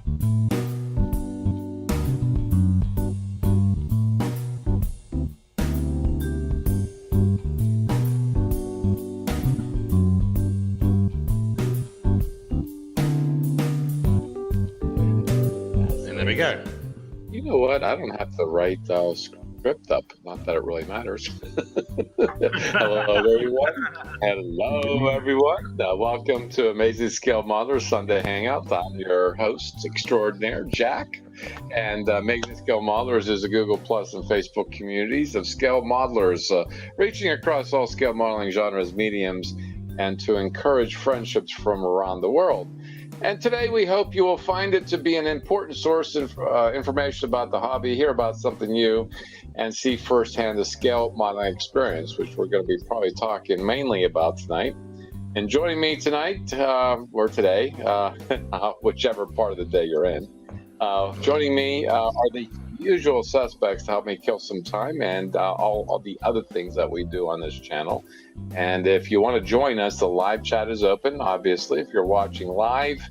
And there we go. You know what? I don't have to write script up. Not that it really matters. Hello, everyone. Hello, everyone. Welcome to Amazing Scale Modelers Sunday Hangout. I'm your host extraordinaire, Jack. And Amazing Scale Modelers is a Google Plus and Facebook communities of scale modelers, reaching across all scale modeling genres, mediums, and to encourage friendships from around the world. And today we hope you will find it to be an important source of information about the hobby, hear about something new, and see firsthand the scale modeling experience, which we're going to be probably talking mainly about tonight. And joining me tonight, or today, whichever part of the day you're in, joining me are the usual suspects to help me kill some time and all the other things that we do on this channel. And if you want to join us, the live chat is open. Obviously, if you're watching live,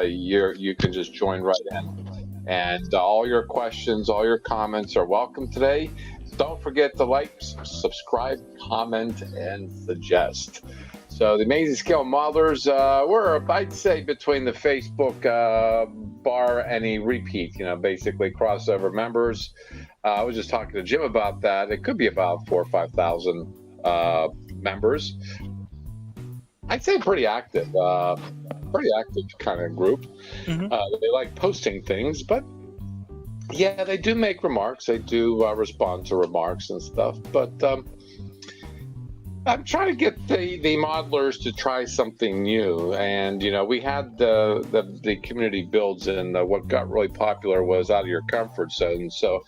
you can just join right in. And all your questions, all your comments are welcome today. Don't forget to like, subscribe, comment, and suggest. So the Amazing Scale Modelers, we're, I'd say, between the Facebook bar and a repeat, basically crossover members. I was just talking to Jim about that. It could be about 4,000 or 5,000 members. I'd say pretty active kind of group. Mm-hmm. They like posting things, but yeah, they do make remarks. They do respond to remarks and stuff, but I'm trying to get the modelers to try something new, and we had the community builds, and what got really popular was out of your comfort zone. So,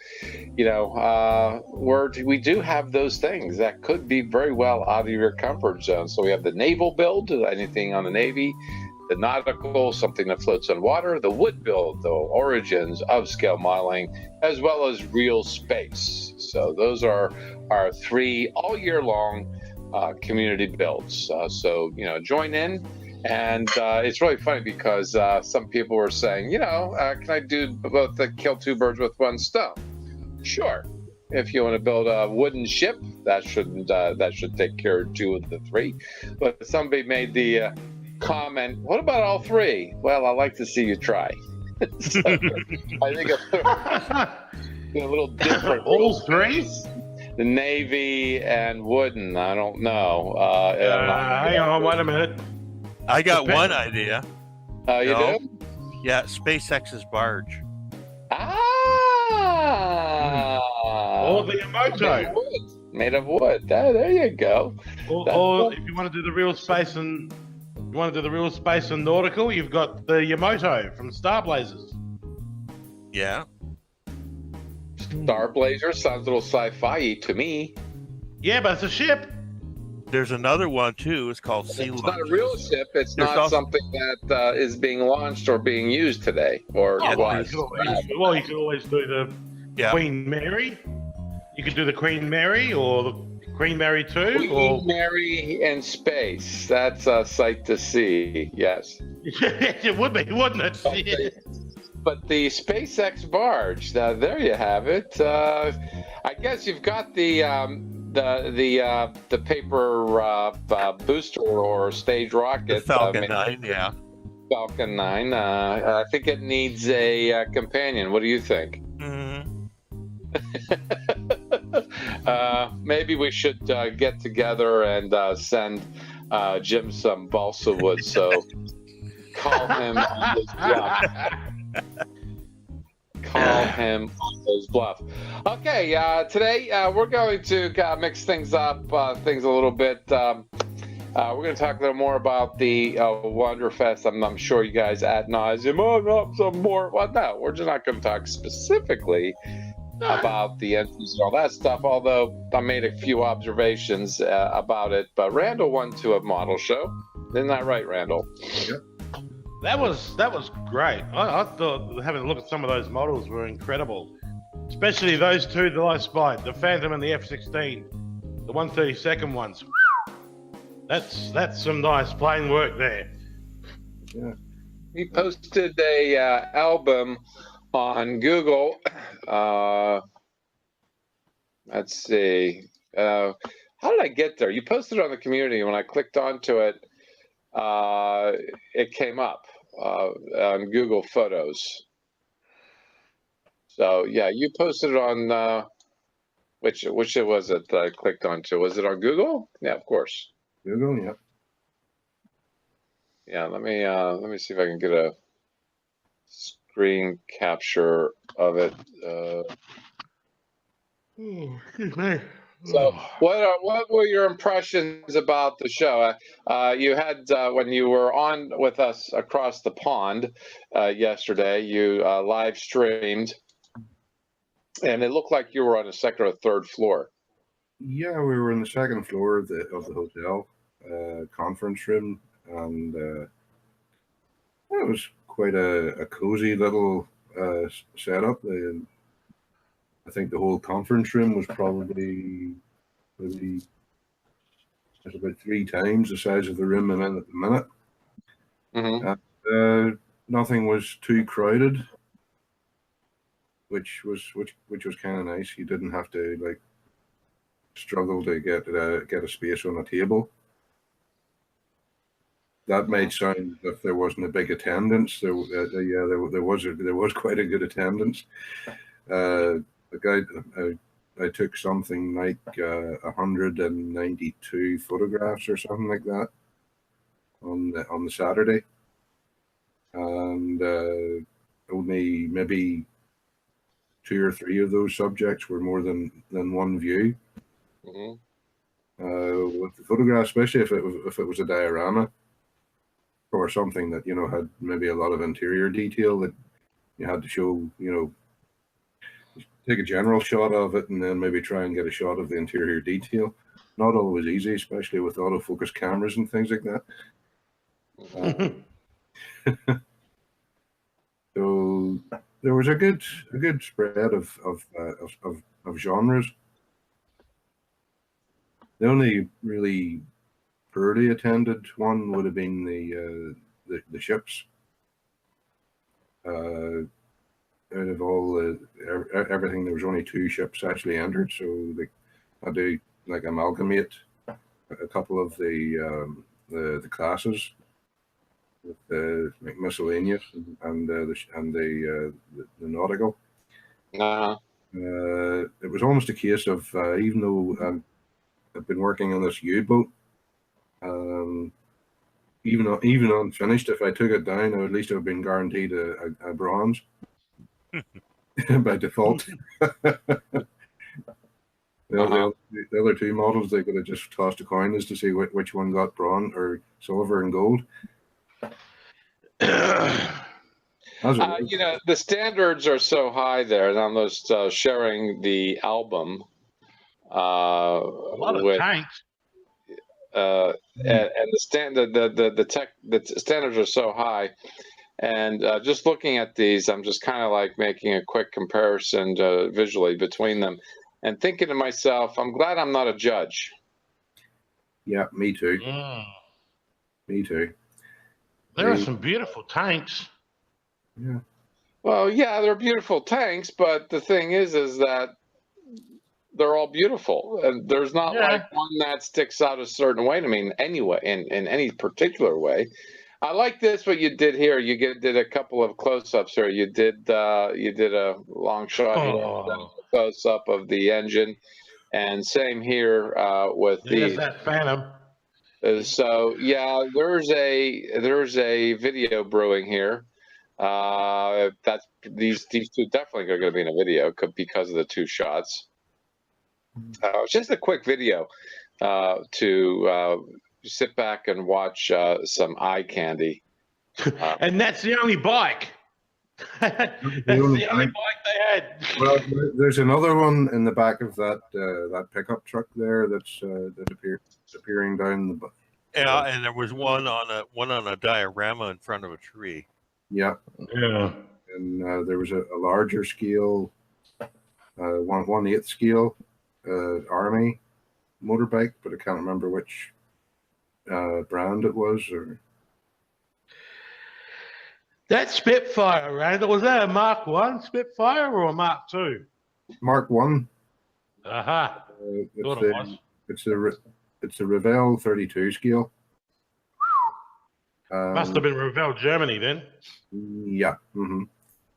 we do have those things that could be very well out of your comfort zone. So we have the naval build, anything on the Navy, the nautical, something that floats on water, the wood build, the origins of scale modeling, as well as real space. So those are our three all year long community builds. So join in, and it's really funny because some people were saying, can I do both the kill two birds with one stone? Sure. If you want to build a wooden ship, that should take care of two of the three. But somebody made the comment, what about all three? Well, I'd like to see you try. So, I think a little different. All three? The Navy and wooden, I don't know. Hang on, wait a minute. I got one idea. You do? Yeah, SpaceX's barge. Or the Emoto. Made of wood. There you go. Or if you want to do the real space and nautical, you've got the Yamato from Star Blazers. Yeah. Star Blazer sounds a little sci-fi to me. Yeah, but it's a ship. There's another one too. It's called Sea Launch. It's not a real ship. It's not something that is being launched or being used today. Or you could always do the Queen Mary. You could do the Queen Mary or the Queen Mary 2. Queen Mary in space. That's a sight to see. Yes. It would be, wouldn't it? Okay. But the SpaceX barge, there you have it. I guess you've got the paper booster or stage rocket. The Falcon 9, yeah. Falcon 9. I think it needs a companion. What do you think? Mm-hmm. Maybe we should get together and send Jim some balsa wood. So call him on his bluff. Call him on his bluff. Okay, today we're going to mix things up, things a little bit. We're going to talk a little more about the Wonderfest. I'm sure you guys ad nauseum. Oh, no, some more. Well, no, we're just not going to talk specifically about the entries and all that stuff, although I made a few observations about it. But Randall went to a model show. Isn't that right, Randall? Yep. That was great. I thought having a look at some of those models were incredible, especially those two that I spied, the Phantom and the F-16, the 132nd ones. That's some nice plane work there. He posted a album on Google. Let's see. How did I get there? You posted it on the community. When I clicked onto it, it came up on Google Photos. So yeah, you posted it on which was it that I clicked onto? Was it on Google? Yeah, of course. Google, yeah. Yeah, let me see if I can get a screen capture of it. Excuse me. So, what were your impressions about the show? You had when you were on with us across the pond yesterday, you live streamed, and it looked like you were on the second or third floor. Yeah, we were on the second floor of the hotel conference room, and it was quite a cozy little setup. I think the whole conference room was probably maybe it's about 3 times the size of the room I'm in at the minute. Mm-hmm. Nothing was too crowded, which was kind of nice. You didn't have to like struggle to get a space on a table. That might sound if there wasn't a big attendance. There was quite a good attendance. I took something like 192 photographs or something like that on the Saturday, and only maybe 2 or 3 of those subjects were more than one view. Mm-hmm. With the photograph, especially if it was a diorama or something that had maybe a lot of interior detail that you had to show, take a general shot of it and then maybe try and get a shot of the interior detail. Not always easy, especially with autofocus cameras and things like that. So there was a good spread of genres. The only really poorly attended one would have been the ships. Out of all everything, there was only 2 ships actually entered, so they had to like amalgamate a couple of the classes with like miscellaneous and the nautical. It was almost a case of even though I've been working on this U-boat, even unfinished, if I took it down, I would at least have been guaranteed a bronze by default. The other 2 models, they could have just tossed a coin as to see which one got bronze or silver and gold. The standards are so high there, and I'm just sharing the album. A lot of tanks. And the standards are so high, and just looking at these, I'm just kind of like making a quick comparison visually between them, and thinking to myself, I'm glad I'm not a judge. Yeah, me too. Me too. There are some beautiful tanks. Yeah. Well, yeah, they're beautiful tanks, but the thing is that they're all beautiful, and there's not like one that sticks out a certain way to me anyway, in any particular way. I like this what you did here. You did a couple of close-ups here. You did a long shot here, close-up of the engine, and same here with There's that Phantom. So yeah, there's a video brewing here. That's these 2 definitely are going to be in a video because of the 2 shots. It's just a quick video to sit back and watch some eye candy. And that's the only bike. That's the only bike they had. Well, there's another one in the back of that pickup truck there that's appearing down the. Yeah, and there was one on a diorama in front of a tree. Yeah. Yeah. And there was a larger scale, 1/8 scale Army motorbike, but I can't remember which brand it was. Or That Spitfire, Randall, was that a Mark 1 Spitfire or a Mark 2? Mark 1. Aha. Thought it was. It's a Revell 32 scale. Must have been Revell Germany then. Yeah. Mm-hmm.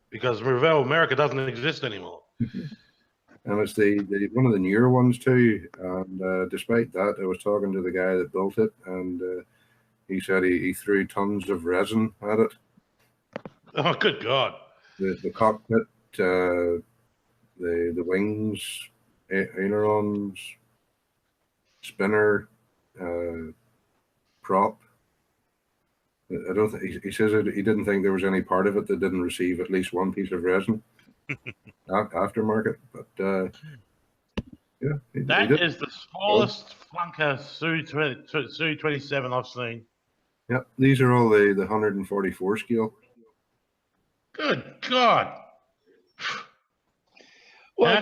Because Revell America doesn't exist anymore. And it's the one of the newer ones too. And despite that, I was talking to the guy that built it, and he said he threw tons of resin at it. Oh, good God. The cockpit, the wings, ailerons, spinner, prop. I don't think he says he didn't think there was any part of it that didn't receive at least one piece of resin aftermarket. But yeah, that is the smallest flunker Su-27 I've seen. Yeah, these are all the 144 scale. Good God. Well,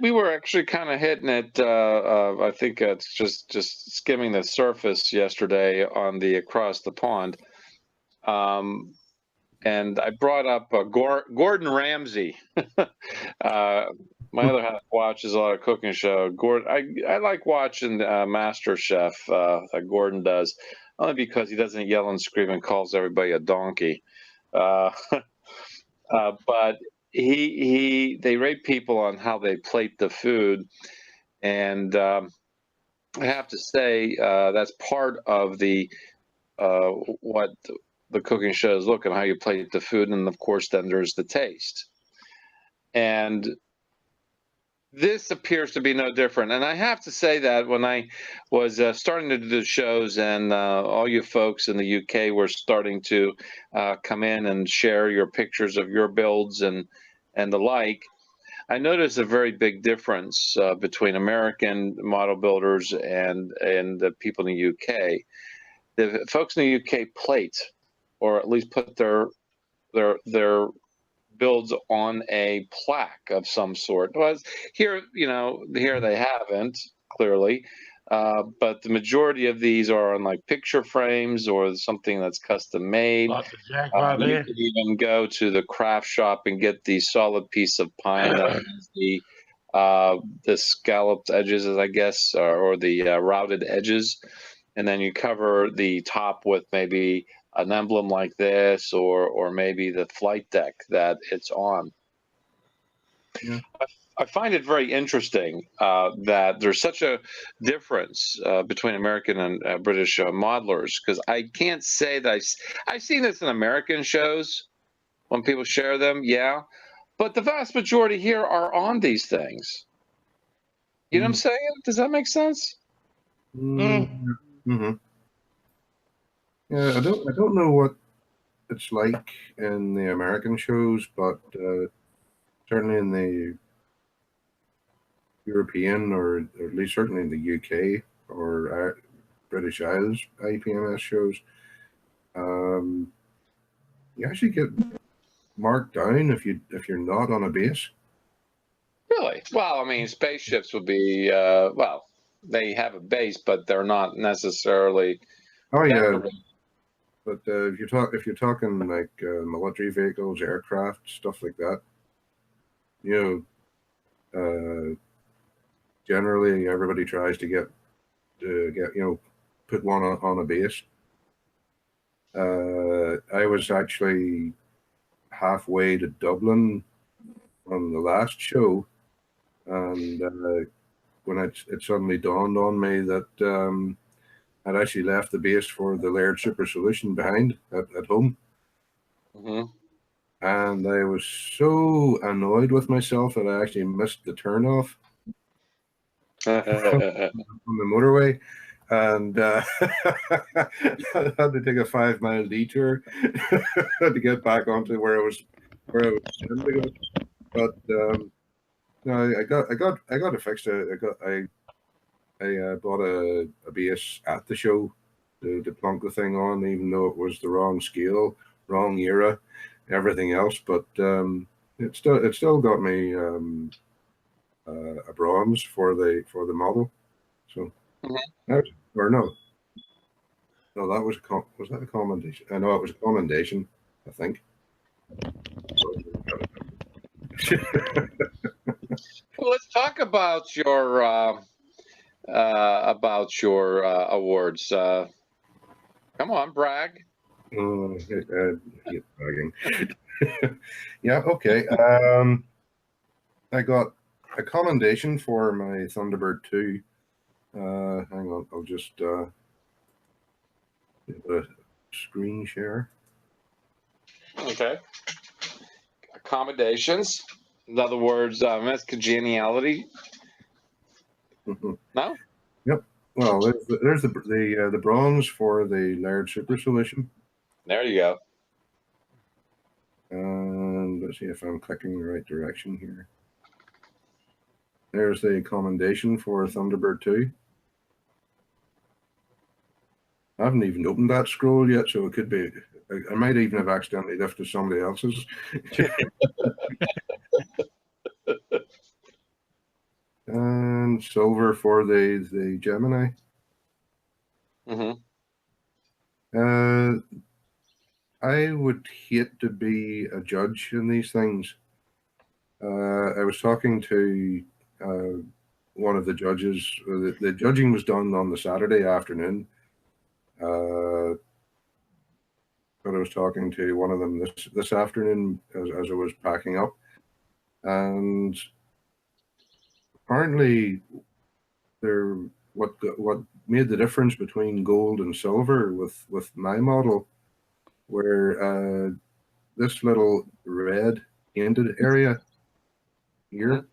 we were actually kind of hitting it. I think it's just skimming the surface yesterday on the Across the Pond. And I brought up Gordon Ramsay. My other half watches a lot of cooking show. I like watching Master Chef that Gordon does, only because he doesn't yell and scream and calls everybody a donkey. But they rate people on how they plate the food, and I have to say that's part of the what the cooking shows look and how you plate the food, and of course then there's the taste. And this appears to be no different. And I have to say that when I was starting to do the shows, and all you folks in the UK were starting to come in and share your pictures of your builds and the like, I noticed a very big difference between American model builders and the people in the UK. The folks in the UK plate, or at least put their builds on a plaque of some sort. Well, here they haven't, clearly, but the majority of these are on like picture frames or something that's custom made. Like the Jaguar there. You can even go to the craft shop and get the solid piece of pine that has the scalloped edges, I guess, or the routed edges, and then you cover the top with maybe an emblem like this, or maybe the flight deck that it's on. Yeah. I find it very interesting that there's such a difference between American and British modelers, because I can't say that I've seen this in American shows when people share them, yeah, but the vast majority here are on these things. You know what I'm saying? Does that make sense? Mm-hmm. Yeah, I don't know what it's like in the American shows, but certainly in the European, or at least certainly in the UK or British Isles IPMS shows, you actually get marked down if you're not on a base. Really? Well, I mean, spaceships would be they have a base, but they're not necessarily. Oh yeah. But if you're talking like military vehicles, aircraft, stuff like that, generally everybody tries to get put one on a base. I was actually halfway to Dublin on the last show, and when it suddenly dawned on me that I'd actually left the base for the Laird Super Solution behind at home. Mm-hmm. And I was so annoyed with myself that I actually missed the turnoff on the motorway, and I had to take a 5-mile detour to get back onto where I was trying to go. But no, I got it fixed. I bought a base at the show to plunk the thing on, even though it was the wrong scale, wrong era, everything else. But it still got me a bronze for the model. So, or no, that was that a commendation? I know it was a commendation. I think. Well, let's talk about your awards. Come on, brag. Oh, I hate bragging. Yeah, okay. I got a commendation for my Thunderbird 2. Hang on, I'll just give a screen share. Okay. Accommodations. In other words, that's congeniality. No. Yep. Well, there's the bronze for the large super solution. There you go. And let's see if I'm clicking the right direction here. There's the commendation for Thunderbird 2. I haven't even opened that scroll yet, so it could be. I might even have accidentally lifted somebody else's. And silver for the Gemini. I would hate to be a judge in these things. I was talking to one of the judges. The judging was done on the Saturday afternoon. But I was talking to one of them this afternoon as I was packing up, and apparently what made the difference between gold and silver with my model, where this little red painted area here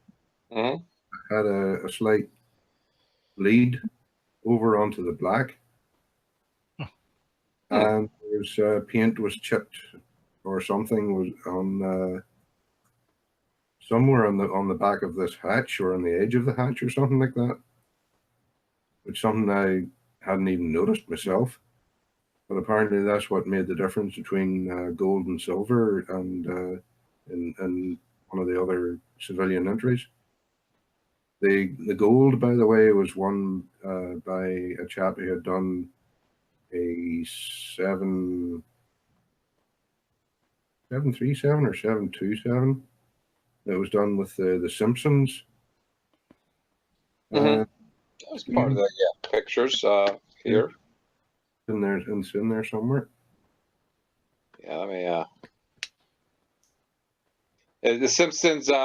had a slight bleed over onto the black. And there's paint was chipped or something was on somewhere on the back of this hatch or on the edge of the hatch or something like that. It's something I hadn't even noticed myself, but apparently that's what made the difference between gold and silver and in one of the other civilian entries. The gold, by the way, was won by a chap who had done a 737 or 727 that was done with the Simpsons. That was part of the pictures here. It's in there somewhere. Yeah, let me. The Simpsons jet,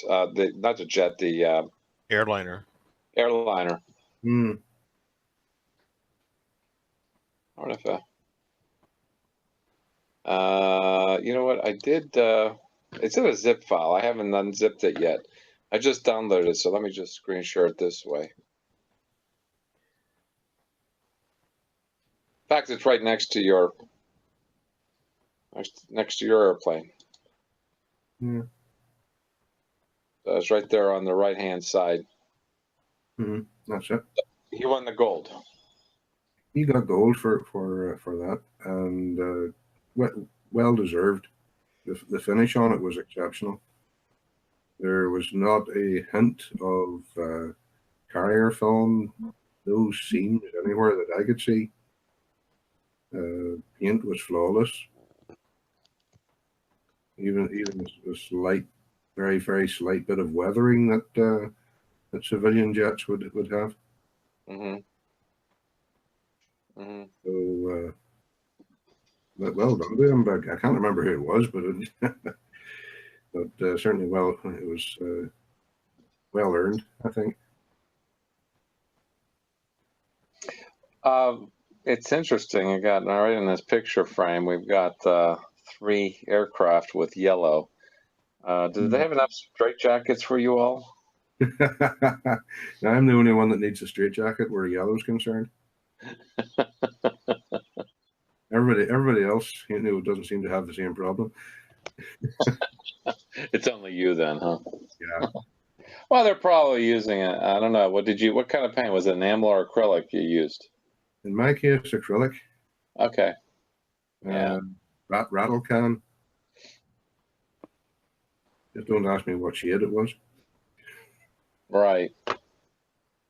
not the jet, the Airliner. airliner. Hmm. I don't know if you know what I did. It's in a zip file. I haven't unzipped it yet. I just downloaded it, so let me just screen share it this way. In fact, it's right next to your airplane. Yeah. So it's right there on the right-hand side. That's it. He won the gold. He got gold for that, and well deserved. The finish on it was exceptional. There was not a hint of carrier film, no seams anywhere that I could see. Paint was flawless. Even a slight, very very slight bit of weathering that civilian jets would have. So, well done to him. But I can't remember who it was, but certainly it was well earned, I think. It's interesting. You got right in this picture frame. We've got 3 aircraft with yellow. Do they have enough straitjackets for you all? I'm the only one that needs a straitjacket where yellow's concerned. Everybody else, doesn't seem to have the same problem. It's only you then, huh? Yeah. Well, they're probably using it. I don't know. What kind of paint was it? Enamel or acrylic you used? In my case, acrylic. Okay. Yeah. Rattle can. Just don't ask me what shade it was. Right.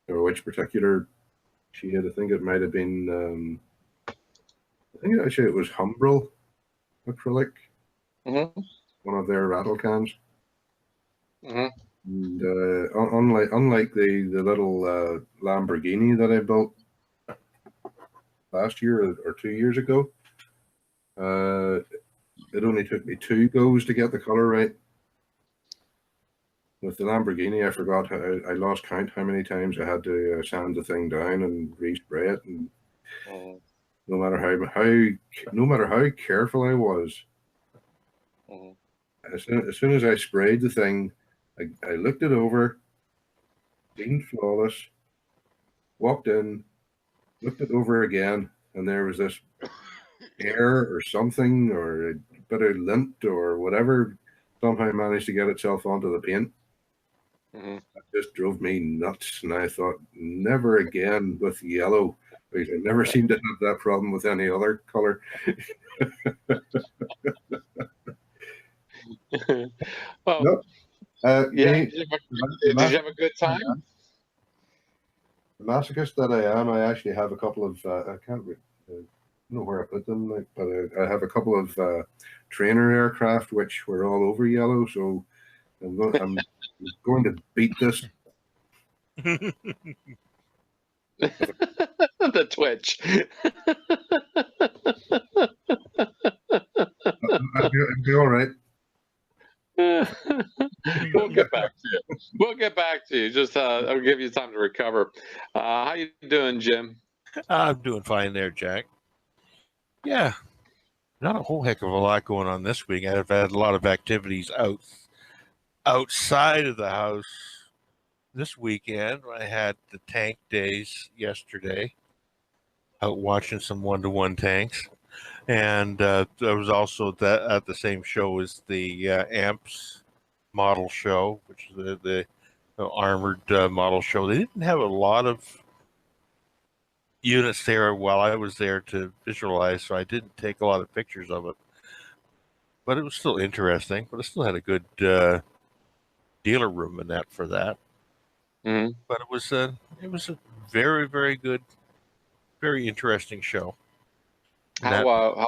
Or which particular shade. I think it might have been think actually it was Humbrol acrylic, Mm-hmm. one of their rattle cans. Mm-hmm. And unlike the little Lamborghini that I built last year or 2 years ago, it only took me 2 goes to get the color right. With the Lamborghini, I forgot I lost count how many times I had to sand the thing down and respray it, and no matter how careful I was, as soon as I sprayed the thing, I looked it over, clean flawless, walked in, looked it over again, and there was this air or something or a bit of lint or whatever somehow managed to get itself onto the paint. That just drove me nuts, and I thought, never again with yellow, because I never seem to have that problem with any other color. Well, Nope. yeah. Did you have a good time? The masochist that I am, I actually have a couple of I can't know where I put them, like, but I have a couple of trainer aircraft which were all over yellow, so I'm going to beat this. The twitch. I'll be all right. We'll get back to you. We'll get back to you. Just I'll give you time to recover. How you doing, Jim? I'm doing fine there, Jack. Yeah, not a whole heck of a lot going on this week. I've had a lot of activities outside of the house this weekend. I had the tank days yesterday, out watching some 1-to-1 tanks, and there was also that at the same show as the amps model show, which is the armored model show. They didn't have a lot of units there while I was there to visualize, so I didn't take a lot of pictures of it. But it was still interesting. But I still had a good dealer room in that for that. Mm-hmm. But it was a very, very good, very interesting show. How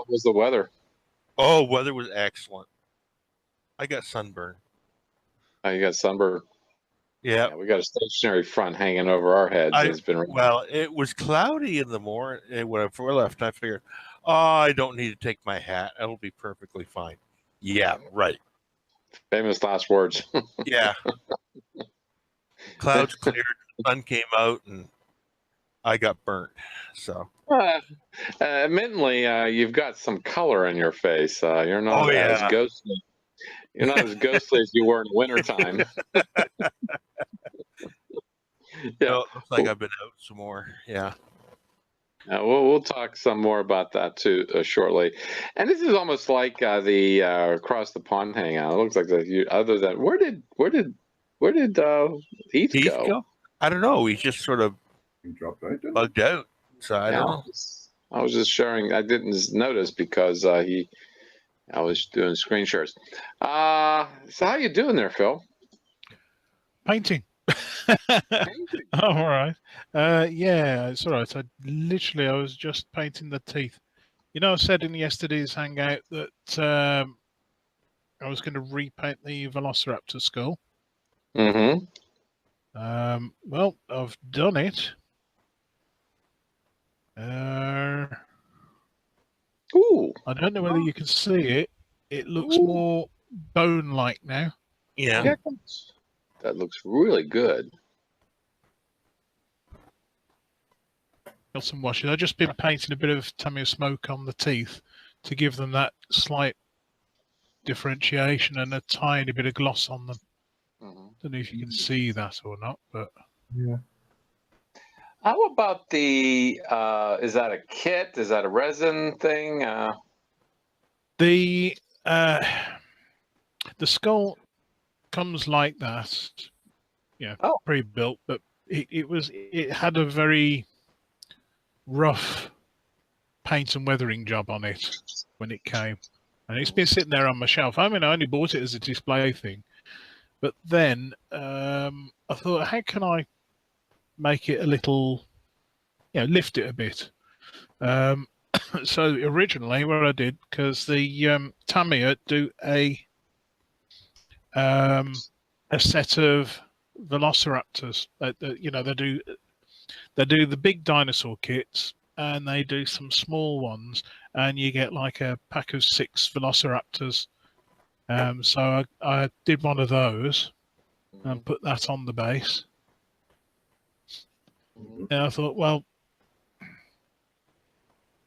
was the weather? Oh, weather was excellent. I got sunburn. Oh, you got sunburn. Yeah, we got a stationary front hanging over our heads. Well, it was cloudy in the morning when I left. I figured, oh, I don't need to take my hat. It'll be perfectly fine. Yeah, right. Famous last words. Yeah. Clouds cleared, sun came out, and I got burnt. So, admittedly, you've got some color in your face. You're not as ghostly. You're not as ghostly as you were in wintertime. Yeah, no, it looks like I've been out some more. Yeah. We'll talk some more about that too shortly. And this is almost like the across the pond hangout. It looks like other than where did Heath go? I don't know. He just sort of bugged out. So I don't know. I was just sharing. I didn't notice because I was doing screen shares. So how you doing there, Phil? Painting. All right. Yeah, it's all right. I was just painting the teeth. You know, I said in yesterday's hangout that I was going to repaint the Velociraptor skull. Mm-hmm. Well, I've done it. Ooh. I don't know whether you can see it. It looks more bone-like now. Yeah. That looks really good. Got some washes. I've just been painting a bit of Tamiya smoke on the teeth to give them that slight differentiation and a tiny bit of gloss on them. Don't know if you can see that or not, but yeah. How about the? Is that a kit? Is that a resin thing? The skull comes like that, pre-built, but it had a very rough paint and weathering job on it when it came, and it's been sitting there on my shelf. I mean, I only bought it as a display thing, but then I thought, how can I make it a little, lift it a bit? So originally, what I did, because the Tamiya do a set of velociraptors. They do the big dinosaur kits, and they do some small ones, and you get like a pack of 6 velociraptors. So I did one of those and put that on the base. And I thought, well,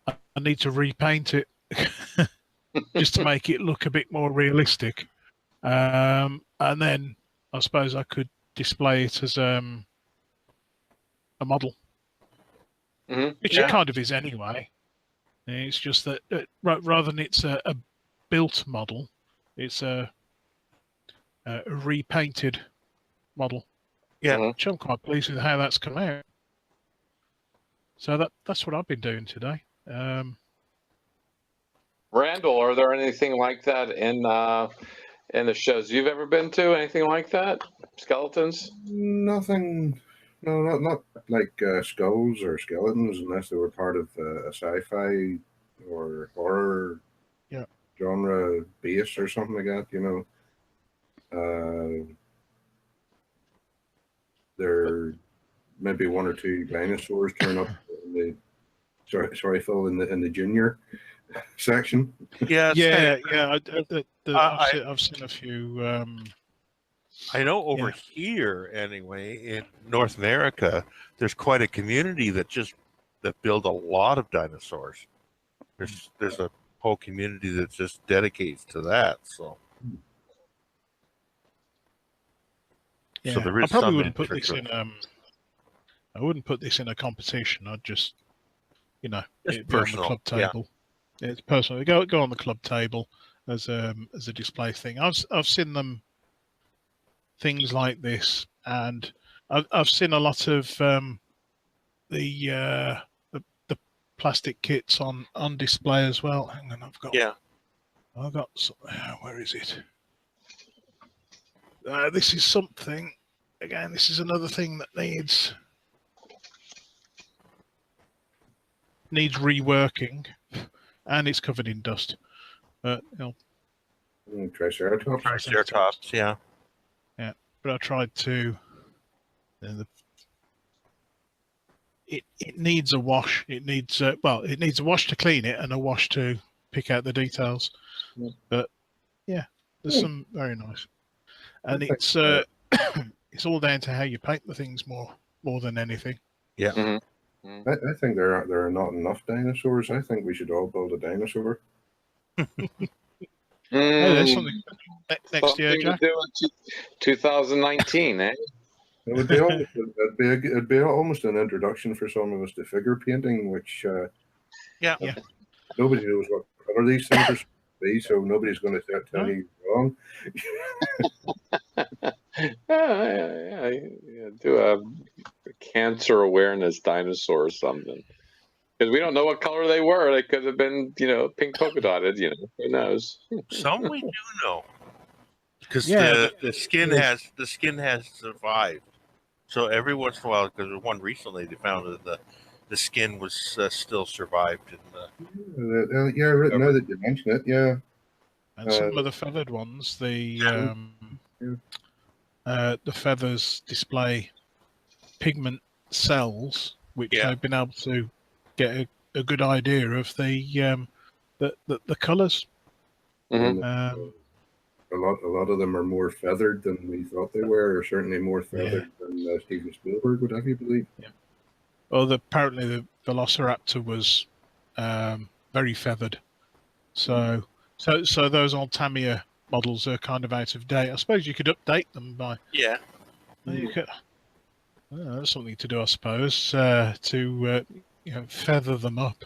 I need to repaint it just to make it look a bit more realistic. And then I suppose I could display it as a model, which it kind of is anyway. It's just that rather than it's a built model, it's a repainted model. Yeah, which I'm quite pleased with how that's come out. So that's what I've been doing today. Randall, are there anything like that in the shows you've ever been to? Anything like that? Skeletons? Nothing. No, not like skulls or skeletons, unless they were part of a sci-fi or horror genre base or something like that. You know, there maybe 1 or 2 dinosaurs turn up. Sorry, Phil, in the junior section. Yeah. I've seen a few. I know over here, anyway, in North America, there's quite a community that build a lot of dinosaurs. There's a whole community that just dedicates to that. So, yeah, so there is I probably some wouldn't put interest this in. I wouldn't put this in a competition. I'd just, it'd be on the club table. Yeah, it's personal. Go on the club table as a display thing. I've seen them. Things like this, and I've seen a lot of the plastic kits on display as well. Hang on, I've got where is it? This is something. Again, this is another thing that needs reworking, and it's covered in dust. But Triceratops, yeah. But I tried to. It needs a wash. It needs a wash to clean it and a wash to pick out the details. But yeah, there's some very nice, and it's it's all down to how you paint the things more than anything. Yeah. Mm-hmm. I think there are not enough dinosaurs. I think we should all build a dinosaur. Hey, there's something next year, Jack. To do in 2019, eh? It would be it'd be almost an introduction for some of us to figure painting, which nobody knows what color these things are supposed to be, so nobody's going to tell you wrong. Do a cancer awareness dinosaur or something. Because we don't know what color they were. They could have been, pink polka dotted. Who knows? Some we do know, because the skin has survived. So every once in a while, because one recently they found that the skin was still survived. Now that you mention it, yeah. And some of the feathered ones, the feathers display pigment cells, which they've been able to get a good idea of the colours. Mm-hmm. A lot of them are more feathered than we thought they were, or certainly more feathered than Steven Spielberg would have you believe. Yeah. Well, apparently the Velociraptor was very feathered, so those old Tamiya models are kind of out of date. I suppose you could update them by you could. That's something to do, I suppose, to feather them up.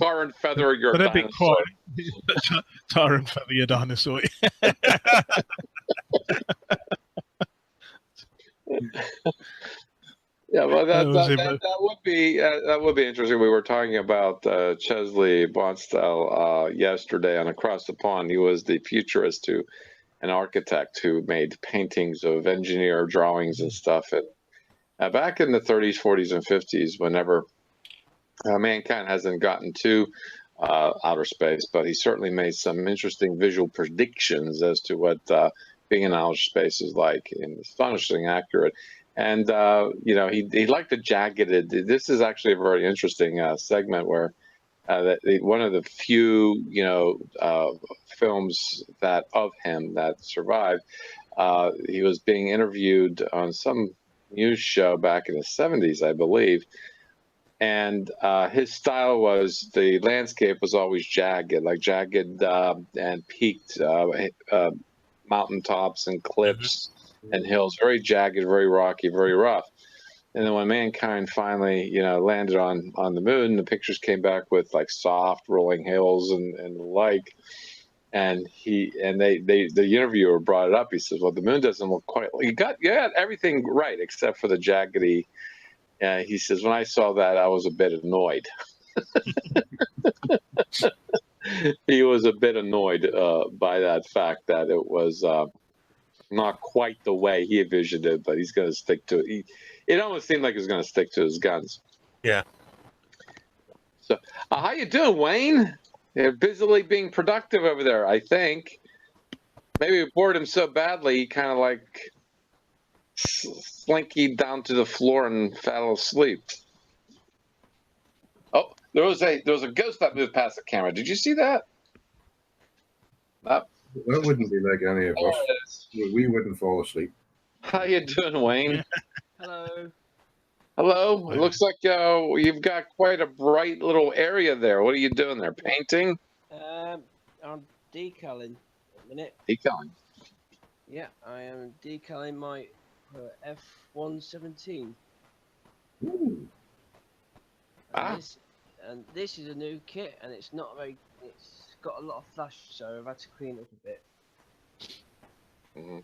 Tar and feather your but dinosaur. Tar and feather your dinosaur. Yeah, well, that would be interesting. We were talking about Chesley Bonstell yesterday on Across the Pond. He was the futurist an architect who made paintings of engineer drawings and stuff. And back in the 30s, 40s, and 50s, whenever mankind hasn't gotten to outer space, but he certainly made some interesting visual predictions as to what being in outer space is like, and astonishingly accurate. And you know, he liked the jagged. This is actually a very interesting segment where one of the few, you know, films that of him that survived. He was being interviewed on some news show back in the 70s, I believe, and his style was the landscape was always jagged, like jagged and peaked mountaintops and cliffs and hills, very jagged, very rocky, very rough. And then when mankind finally, you know, landed on the moon, the pictures came back with like soft rolling hills and the like. And the interviewer brought it up. He says, "Well, the moon doesn't look quite. You got everything right except for the jaggedy." He says, "When I saw that, I was a bit annoyed." He was a bit annoyed by that fact that it was not quite the way he envisioned it, but he's going to stick to it. It almost seemed like he was going to stick to his guns. Yeah. So, how you doing, Wayne? You're busily being productive over there, I think. Maybe we bored him so badly he kind of like slinky down to the floor and fell asleep. Oh, there was a ghost that moved past the camera. Did you see that? That wouldn't be like any of us. We wouldn't fall asleep. How you doing, Wayne? Hello. Hello. It looks like you've got quite a bright little area there. What are you doing there? Painting? I'm decaling at the minute. Decaling. Yeah, I am decaling my F117. Ooh. And this is a new kit, and it's not very. It's got a lot of flash, so I've had to clean it up a bit. Mm-hmm.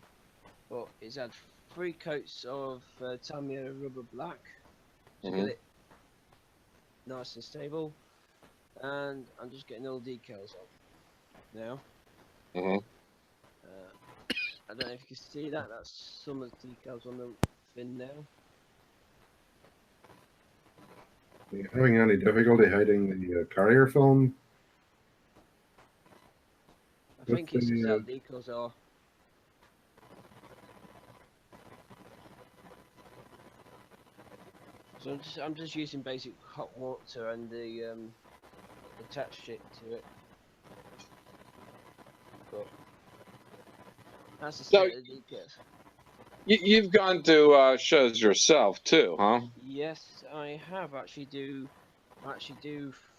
But it's had 3 coats of Tamiya rubber black to Mm-hmm. get it nice and stable, and I'm just getting all the decals on now. Mm-hmm. I don't know if you can see that. That's some of the decals on the fin now. Are you having any difficulty hiding the carrier film? I think it's just how the decals are. So I'm just using basic hot water and the attached shit to it. But that's the state of the decals. You've gone to shows yourself too, huh? Yes, I have actually do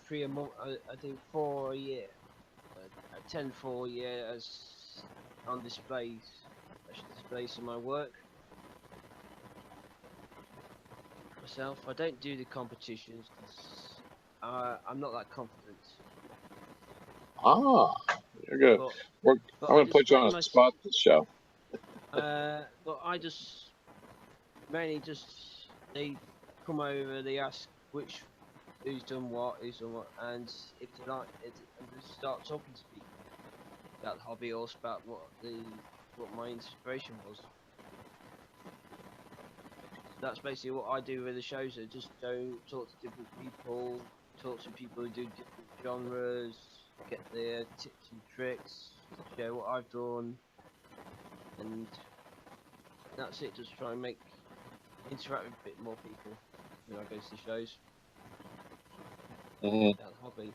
3 a month. I do 4 a year. I attend 4 a year as on displays. I should display some of my work myself. I don't do the competitions because I'm not that confident. Ah, you're good. I'm going to put you on a spot this show. But I just mainly they come over, they ask who's done what, and if they like it, and just start talking to people about the hobby or about what my inspiration was. That's basically what I do with the shows. I just go talk to different people, talk to people who do different genres, get their tips and tricks, share what I've done, and that's it. Just try and interact with a bit more people when I go to the shows. Mm-hmm. That hobby.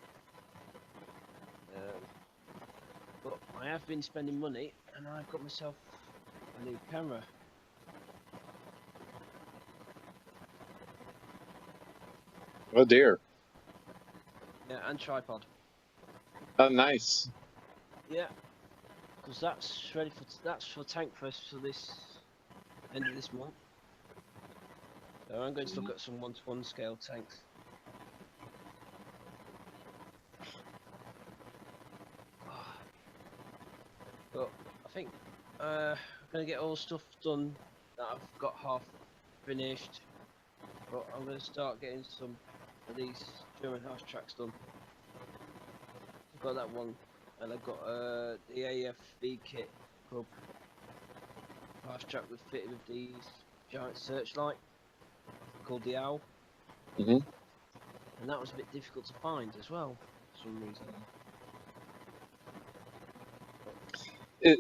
But I have been spending money, and I've got myself a new camera. Oh dear. Yeah, and tripod. Oh, nice. Yeah, because that's for Tank Fest for this end of this month. So I'm going to look at some 1-to-1 scale tanks. But I think I'm going to get all stuff done that I've got half finished. But I'm going to start getting some of these German house tracks done. I've got that one, and I've got the AFV kit club house track with fitted with these giant searchlight called the Owl. Mm-hmm. and that was a bit difficult to find as well for some reason.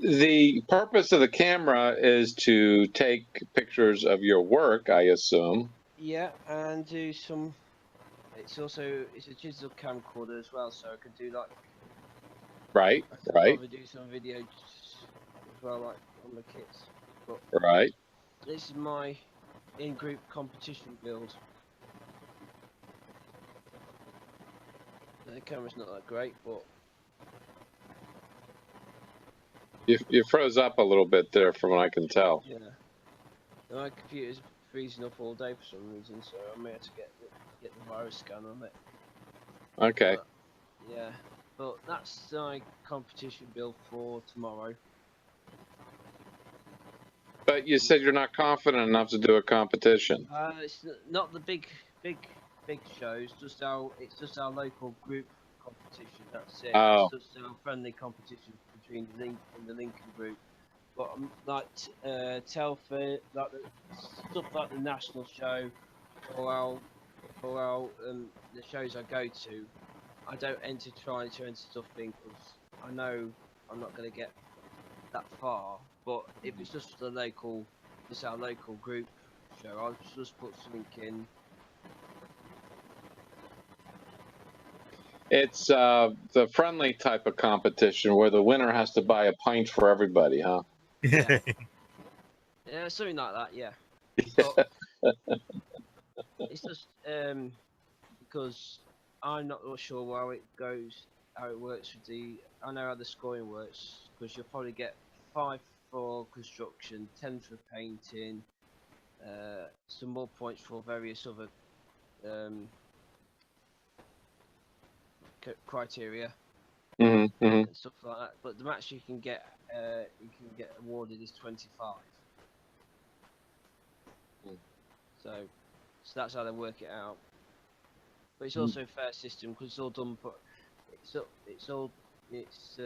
The purpose of the camera is to take pictures of your work, I assume. Yeah, and do some. It's a digital camcorder as well, so I can do like. Right, I could right, probably do some videos as well, like on the kits. But right. this is my in-group competition build. The camera's not that great, but You froze up a little bit there from what I can tell. yeah, my computer's freezing up all day for some reason, so I may have to get the virus scan on it. Okay. But, yeah, but that's my competition build for tomorrow. But you said you're not confident enough to do a competition. It's not the big shows. It's just our local group competition. That's it. Oh. It's just our friendly competition between the Lincoln group. But like Telford, like stuff like the national show, or the shows I go to, I don't try to enter stuff in because I know I'm not going to get that far. But if it's just our local group show, I'll just put something in. It's the friendly type of competition where the winner has to buy a pint for everybody, huh? Yeah, yeah, something like that. Yeah. But it's just because I'm not really sure how it works with the. I know how the scoring works because you'll probably get 5 for construction, 10 for painting, some more points for various other criteria and stuff like that. But the max you can get awarded is 25. So that's how they work it out. But it's also a fair system because it's all done. It's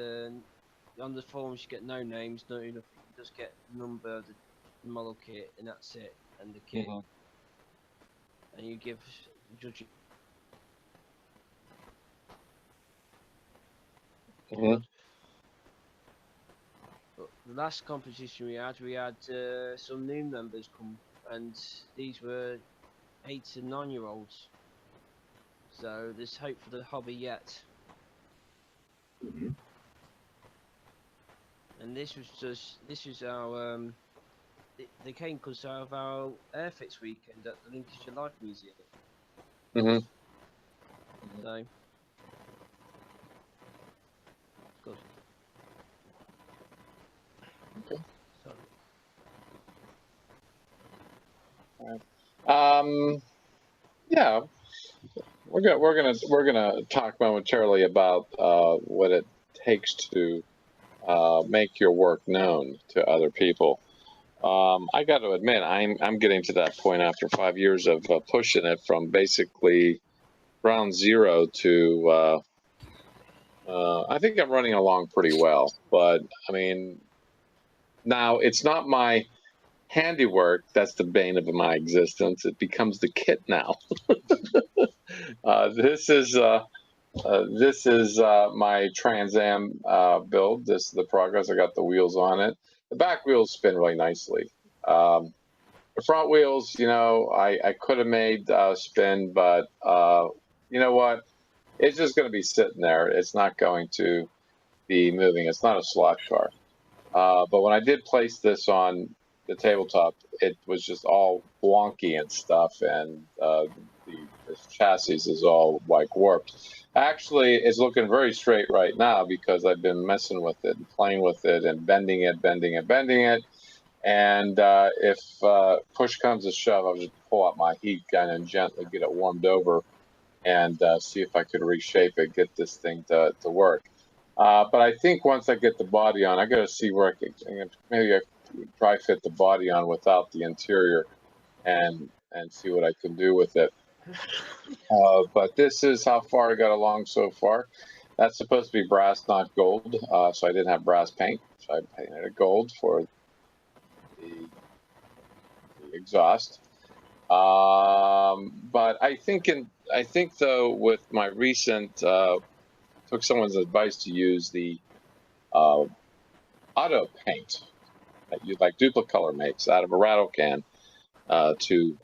on the forms you get no names, no enough. You just get the number of the model kit, and that's it, and the kit, and you give judging. But the last competition we had some new members come, and these were 8 and 9-year-olds. So there's hope for the hobby yet. And this was our they came because of our Airfix weekend at the Lincolnshire Life Museum. So good. Okay. Sorry. Yeah, we're gonna talk momentarily about what it takes to make your work known to other people. I got to admit, I'm getting to that point after 5 years of pushing it from basically ground zero to. I think I'm running along pretty well, but I mean, now it's not my handiwork that's the bane of my existence. It becomes the kit now. This is my Trans Am build. This is the progress. I got the wheels on it. The back wheels spin really nicely. The front wheels, you know, I could have made spin, but you know what? It's just going to be sitting there. It's not going to be moving. It's not a slot car. But when I did place this on the tabletop, it was just all wonky and stuff, and the chassis is all like warped. Actually, it's looking very straight right now because I've been messing with it and playing with it and bending it. And if push comes to shove, I'll just pull out my heat gun and gently get it warmed over and see if I could reshape it, get this thing to work. But I think once I get the body on, I got to see where I can, maybe I try fit the body on without the interior and see what I can do with it. But this is how far I got along so far. That's supposed to be brass, not gold. So I didn't have brass paint. So I painted it gold for the exhaust. But I think though, with my recent took someone's advice to use the auto paint that you like Duplicolor makes out of a rattle can to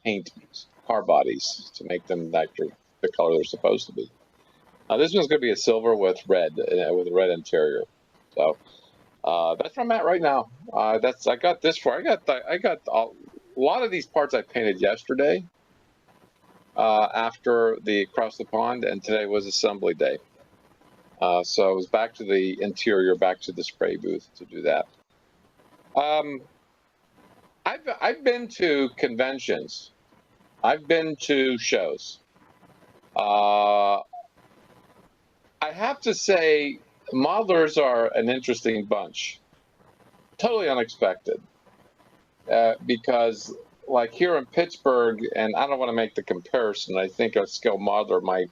paint car bodies to make them like the color they're supposed to be. This one's going to be a silver with red with a red interior. So that's where I'm at right now. I got this far. I got a lot of these parts I painted yesterday after the across the pond, and today was assembly day. So I was back to the interior, back to the spray booth to do that. I've been to conventions. I've been to shows. I have to say, modelers are an interesting bunch. Totally unexpected. Because, like here in Pittsburgh, and I don't want to make the comparison, I think a skilled modeler might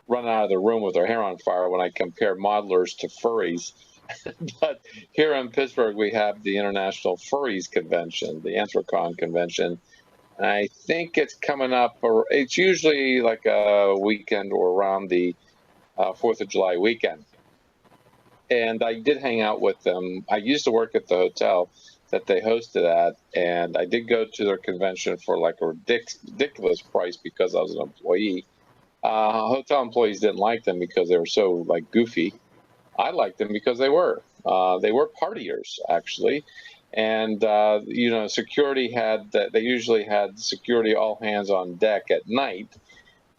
run out of the room with their hair on fire when I compare modelers to furries. But here in Pittsburgh, we have the International Furries Convention, the Anthrocon Convention. I think it's coming up, or it's usually like a weekend or around the 4th of July weekend. And I did hang out with them. I used to work at the hotel that they hosted at, and I did go to their convention for like a ridiculous price because I was an employee. Hotel employees didn't like them because they were so like goofy. I liked them because they were partiers actually, and you know, security had that. They usually had security all hands on deck at night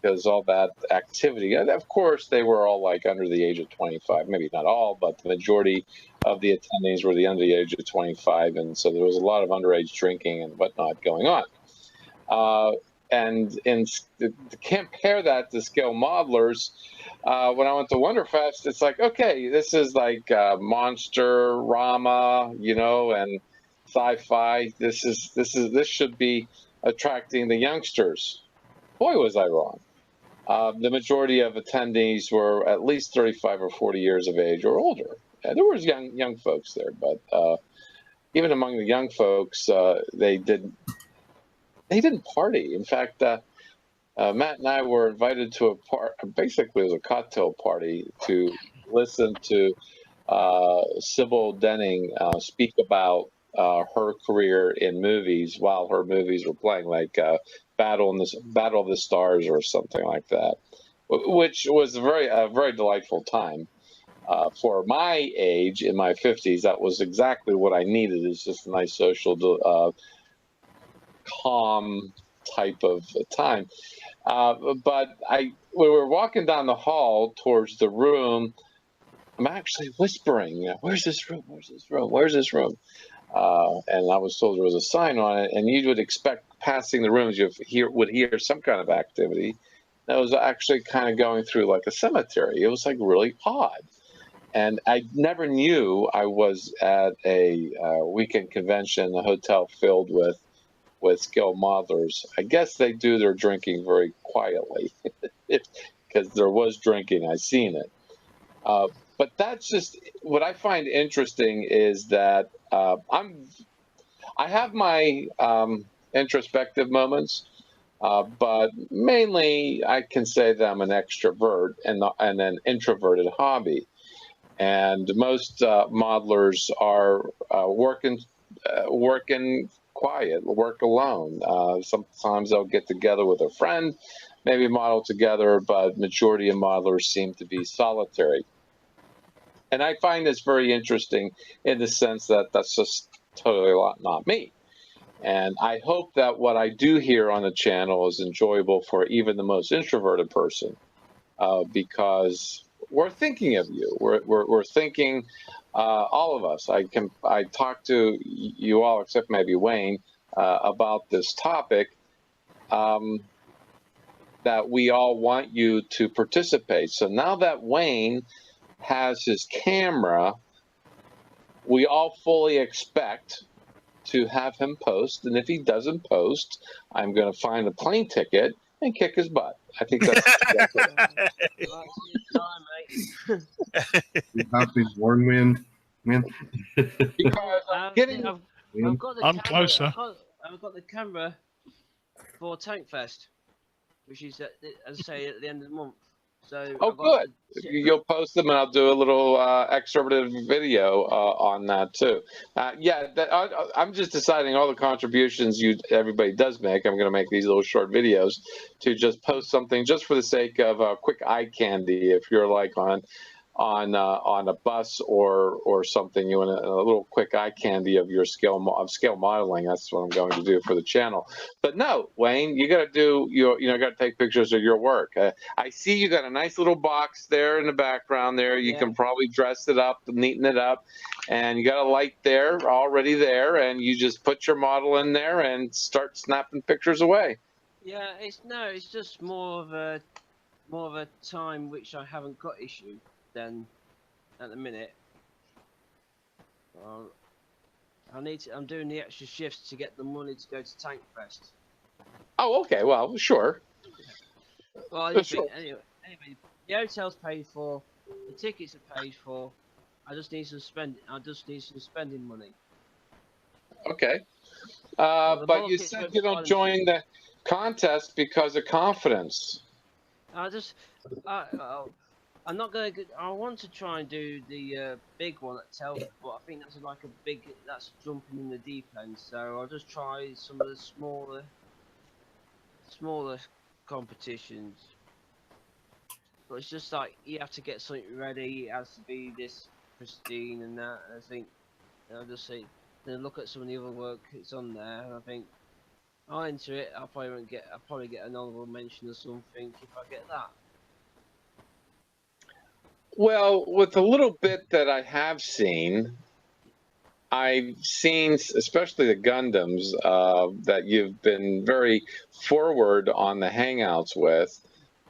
because all that activity. And of course, they were all like under the age of 25. Maybe not all, but the majority of the attendees were under the age of 25, and so there was a lot of underage drinking and whatnot going on. And to compare that to scale modelers, when I went to Wonderfest, it's like, okay, this is like monster, Rama, you know, and sci-fi. This should be attracting the youngsters. Boy, was I wrong. The majority of attendees were at least 35 or 40 years of age or older. There was young folks there, but even among the young folks, they didn't party. In fact, Matt and I were invited to basically it was a cocktail party to listen to Sybil Denning speak about her career in movies while her movies were playing, like Battle of the Stars or something like that, which was a very delightful time. For my age, in my 50s, that was exactly what I needed. Is just a nice social, calm type of time. But when we were walking down the hall towards the room, I'm actually whispering, "Where's this room? Where's this room? Where's this room?" And I was told there was a sign on it, and you would expect passing the rooms you would hear some kind of activity. That was actually kind of going through like a cemetery. It was like really odd. And I never knew I was at a weekend convention, a hotel filled with skilled modelers. I guess they do their drinking very quietly because there was drinking. I seen it. But that's just what I find interesting is that I have my introspective moments, but mainly I can say that I'm an extrovert and an introverted hobby. And most modelers are working quiet, work alone. Sometimes they'll get together with a friend, maybe model together, but majority of modelers seem to be solitary. And I find this very interesting in the sense that that's just totally not me. And I hope that what I do here on the channel is enjoyable for even the most introverted person, because we're thinking of you. We're thinking, all of us. I talk to you all, except maybe Wayne, about this topic. That we all want you to participate. So now that Wayne has his camera, we all fully expect to have him post. And if he doesn't post, I'm going to find a plane ticket and kick his butt. I think that's You have been warned, man. because I'm closer. Closer. I've got the camera for Tank Fest, which is as I say at the end of the month. So Oh, I've got good. You'll post them, and I'll do a little excerpted video on that too. Yeah, I'm just deciding all the contributions everybody does make. I'm going to make these little short videos to just post something just for the sake of quick eye candy. If you're like on a bus or something, you want a little quick eye candy of your scale modeling. That's what I'm going to do for the channel. But no, Wayne, you got to do got to take pictures of your work. I see you got a nice little box there in the background there. You can probably dress it up, neaten it up, and you got a light there already there, and you just put your model in there and start snapping pictures away. Yeah, it's just more of a time which I haven't got issue than at the minute. I'm doing the extra shifts to get the money to go to Tank Fest. Oh, okay. Well, sure. Well, anyway, the hotel's paid for, the tickets are paid for. I just need some spending money. Okay. But you said you don't join the contest because of confidence. I'm not going to. I want to try and do the big one at Telford, but I think that's jumping in the deep end. So I'll just try some of the smaller competitions. But it's just like you have to get something ready. It has to be this pristine and that. And I think I'll just see. Then look at some of the other work that's on there, and I think I'll enter it. I'll probably get an honourable mention or something if I get that. Well, with a little bit that I have seen, I've seen, especially the Gundams, that you've been very forward on the Hangouts with.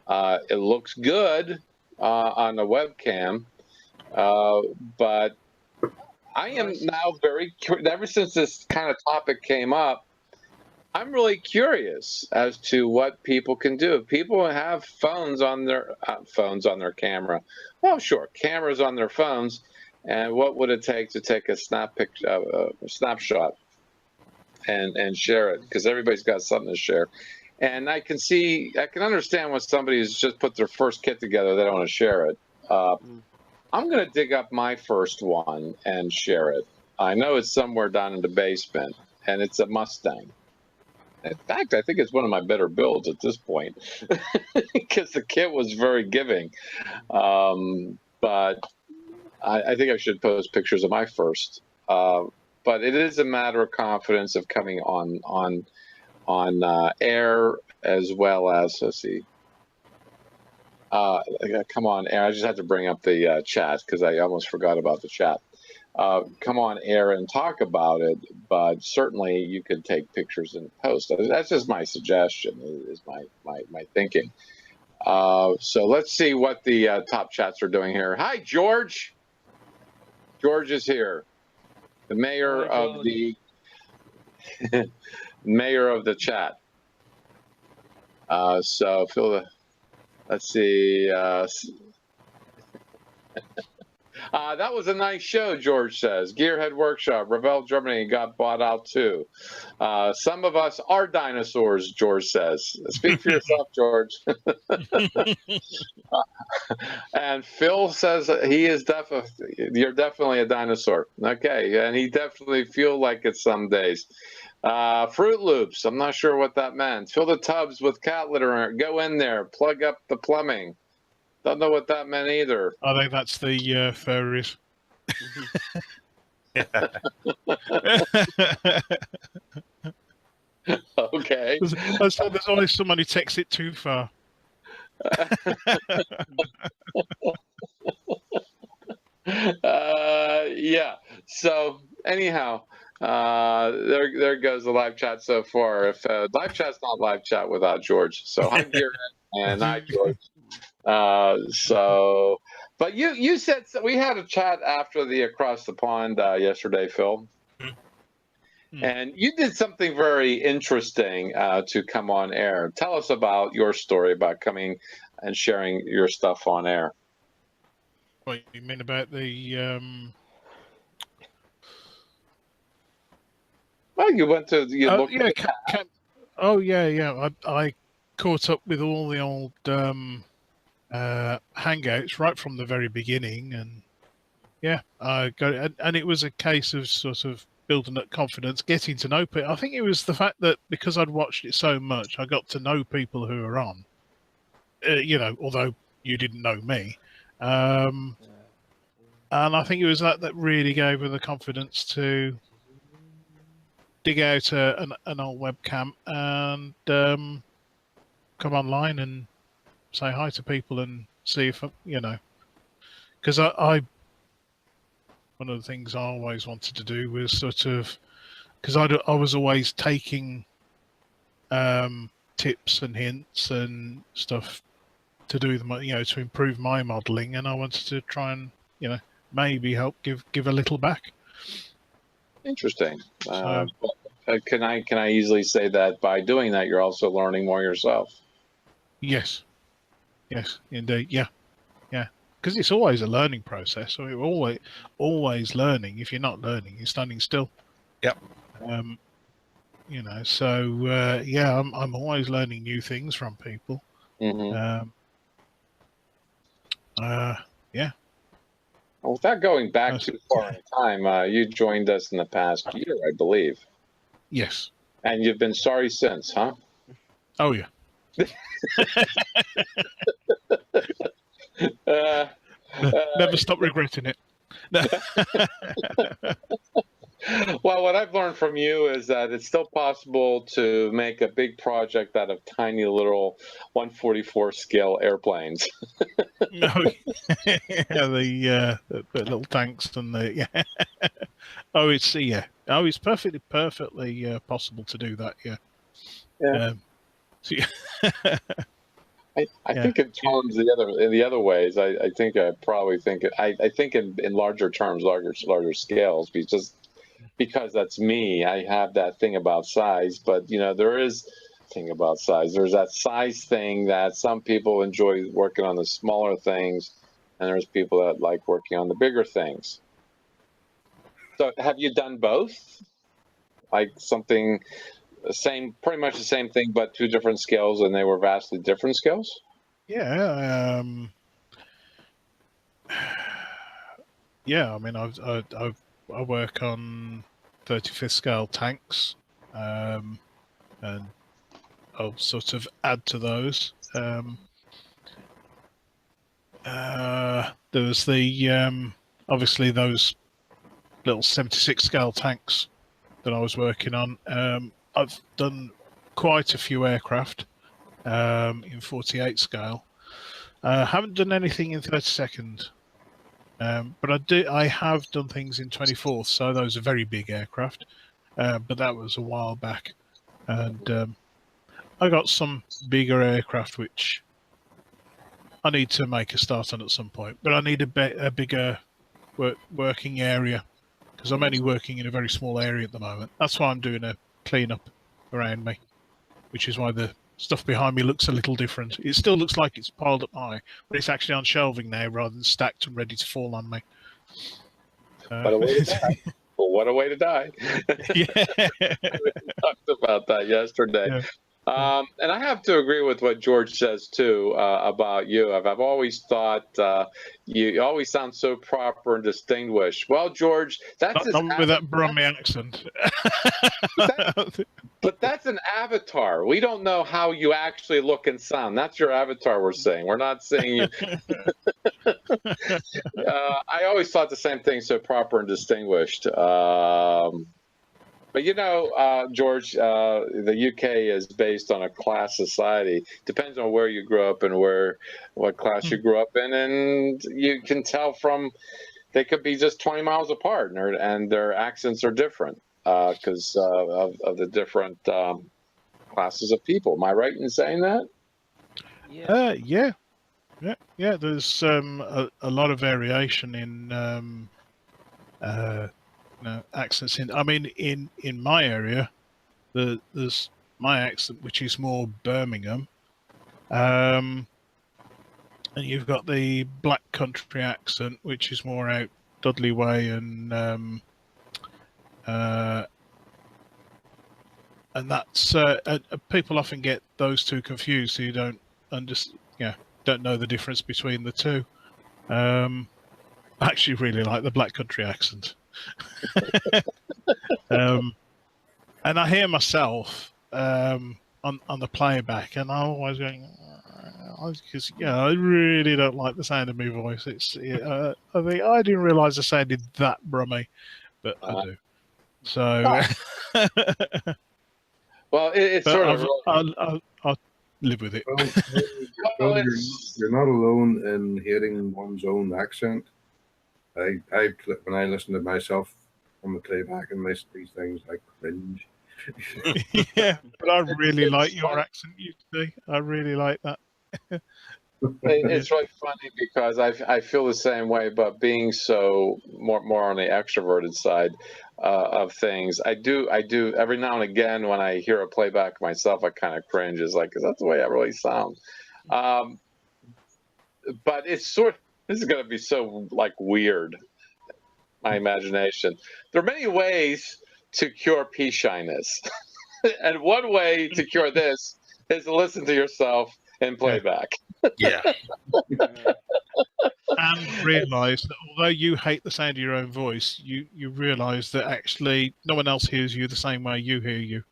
It looks good on the webcam, but I am now ever since this kind of topic came up, I'm really curious as to what people can do. People have phones on their camera. Well, sure, cameras on their phones. And what would it take to take a snapshot and share it? Because everybody's got something to share. And I can understand when somebody's just put their first kit together, they don't want to share it. I'm going to dig up my first one and share it. I know it's somewhere down in the basement, and it's a Mustang. In fact, I think it's one of my better builds at this point because the kit was very giving. But I think I should post pictures of my first. But it is a matter of confidence of coming on air as well as, let's see. Come on air. I just had to bring up the chat because I almost forgot about the chat. Come on air and talk about it, but certainly you could take pictures and post. That's just my suggestion, is my thinking. So let's see what the top chats are doing here. Hi, George. George is here, the mayor of the mayor of the chat. So let's see. That was a nice show, George says. Gearhead Workshop, Revell Germany got bought out too. Some of us are dinosaurs, George says. Speak for yourself, George. And Phil says you're definitely a dinosaur. Okay, and he definitely feel like it some days. Fruit Loops, I'm not sure what that meant. Fill the tubs with cat litter. Go in there, plug up the plumbing. Don't know what that meant either. I think that's the furries. Okay. There's always someone who takes it too far. Yeah. So anyhow, there goes the live chat so far. If live chat's not live chat without George, so I'm here and hi George. But you said we had a chat after the Across the Pond yesterday, Phil. And you did something very interesting to come on air. Tell us about your story about coming and sharing your stuff on air. What you mean about the? Well, you went to Oh yeah. I caught up with all the old hangouts right from the very beginning, and yeah, I got it. And it was a case of sort of building up confidence, getting to know people. I think it was the fact that because I'd watched it so much, I got to know people who were on. Although you didn't know me. And I think it was that really gave her the confidence to dig out an old webcam and come online and say hi to people and see if because I one of the things I always wanted to do was sort of because I was always taking tips and hints and stuff to do to improve my modelling, and I wanted to try and maybe help give a little back. Interesting. Can I easily say that by doing that you're also learning more yourself? Yes, indeed, yeah, because it's always a learning process. So you're always learning. If you're not learning, you're standing still. Yep. So I'm always learning new things from people. Mm-hmm. Yeah. Well, without going back too far in time, you joined us in the past year, I believe. Yes. And you've been sorry since, huh? Oh yeah. Never stop regretting it. Well, what I've learned from you is that it's still possible to make a big project out of tiny little 144 scale airplanes. No, the little tanks and the it's perfectly possible to do that. Yeah. I Yeah. think in terms in the other ways, I think I probably think I think in larger terms, larger scales, because that's me. I have that thing about size, but there is a thing about size. There's that size thing that some people enjoy working on the smaller things, and there's people that like working on the bigger things. So have you done both? Like something pretty much the same thing, but two different scales, and they were vastly different scales? Yeah. Yeah. I mean, I work on 35th scale tanks, and I'll sort of add to those. There was the obviously those little 76 scale tanks that I was working on. I've done quite a few aircraft in 48 scale. Haven't done anything in 32nd, but I have done things in 24th. So those are very big aircraft, but that was a while back, and I got some bigger aircraft which I need to make a start on at some point. But I need a bigger working area because I'm only working in a very small area at the moment. That's why I'm doing a clean-up around me, which is why the stuff behind me looks a little different. It still looks like it's piled up high, but it's actually on shelving now rather than stacked and ready to fall on me. What a way to die. Well, what a way to die. Yeah. We talked about that yesterday. Yeah. And I have to agree with what George says too about you. I've always thought you always sound so proper and distinguished. Well, George, that's not with that Brummie accent. But that's an avatar. We don't know how you actually look and sound. That's your avatar. We're saying we're not saying you. I always thought the same thing. So proper and distinguished. But George, the UK is based on a class society. Depends on where you grew up and what class you grew up in, and you can tell they could be just 20 miles apart, and their accents are different because of the different classes of people. Am I right in saying that? Yeah. There's a lot of variation in accents. In my area, there's my accent, which is more Birmingham, and you've got the Black Country accent, which is more out Dudley Way and and that's people often get those two confused who don't don't know the difference between the two. I actually really like the Black Country accent. And I hear myself on the playback, and I'm always going, because I really don't like the sound of my voice. It's I think I didn't realise I sounded that brummy, but I do. So, well, it's but sort of. I'll live with it. Well, you're not alone in hating one's own accent. When I listen to myself on the playback and listen to these things, I cringe. Yeah, but I really like your accent, you say. I really like that. It's really funny because I feel the same way, but being so more on the extroverted side of things, I do every now and again when I hear a playback myself, I kind of cringe. It's like, 'cause that's the way I really sound. But it's this is going to be so like weird. My imagination. There are many ways to cure pea shyness, and one way to cure this is to listen to yourself in playback. Yeah. And realise that although you hate the sound of your own voice, you realise that actually no one else hears you the same way you hear you.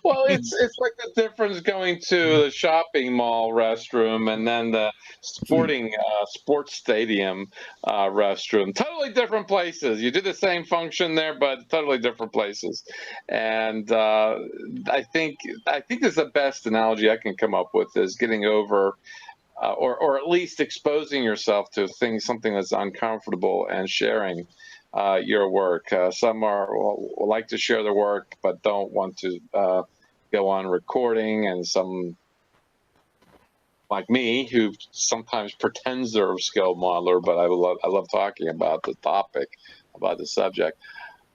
Well, it's like the difference going to the shopping mall restroom and then the sports stadium restroom. Totally different places. You do the same function there, but totally different places. And I think this is the best analogy I can come up with is getting over. Or at least exposing yourself to something that's uncomfortable and sharing your work. Some will like to share their work, but don't want to go on recording, and some, like me, who sometimes pretends they're a skill modeler, but I love talking about the topic, about the subject.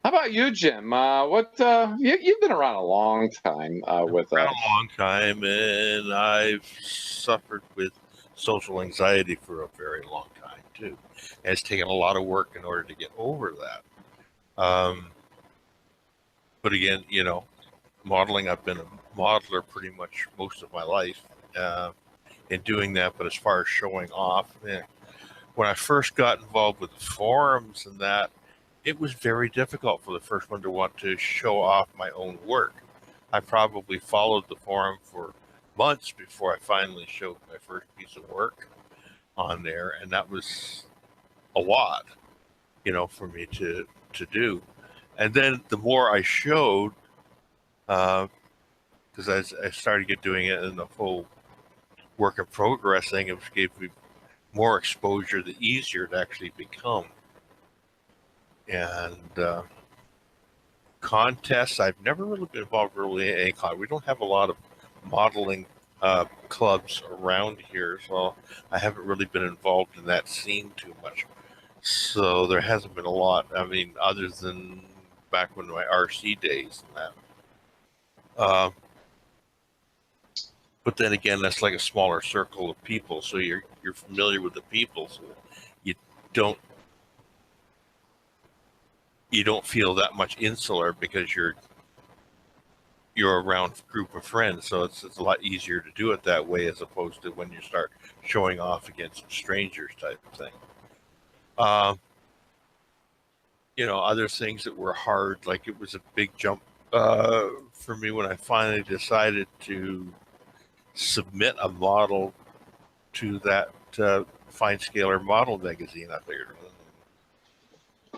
How about you, Jim? You've been around a long time with us. A long time, and I've suffered with social anxiety for a very long time too. And it's taken a lot of work in order to get over that. But again, modeling, I've been a modeler pretty much most of my life in doing that. But as far as showing off, when I first got involved with the forums and that, it was very difficult for the first one to want to show off my own work. I probably followed the forum for months before I finally showed my first piece of work on there, and that was a lot, for me to do. And then the more I showed, because as I started doing it in the whole work in progress thing, it gave me more exposure, the easier it actually become. And contests, I've never really been involved really in any con. We don't have a lot of modeling clubs around here, so I haven't really been involved in that scene too much. So there hasn't been a lot. I mean, other than back when my RC days and that. But then again, that's like a smaller circle of people, so you're familiar with the people, so you don't feel that much insular because you're around a group of friends, so it's a lot easier to do it that way as opposed to when you start showing off against strangers type of thing. Other things that were hard, like it was a big jump for me when I finally decided to submit a model to that Fine Scalar model magazine. I figured,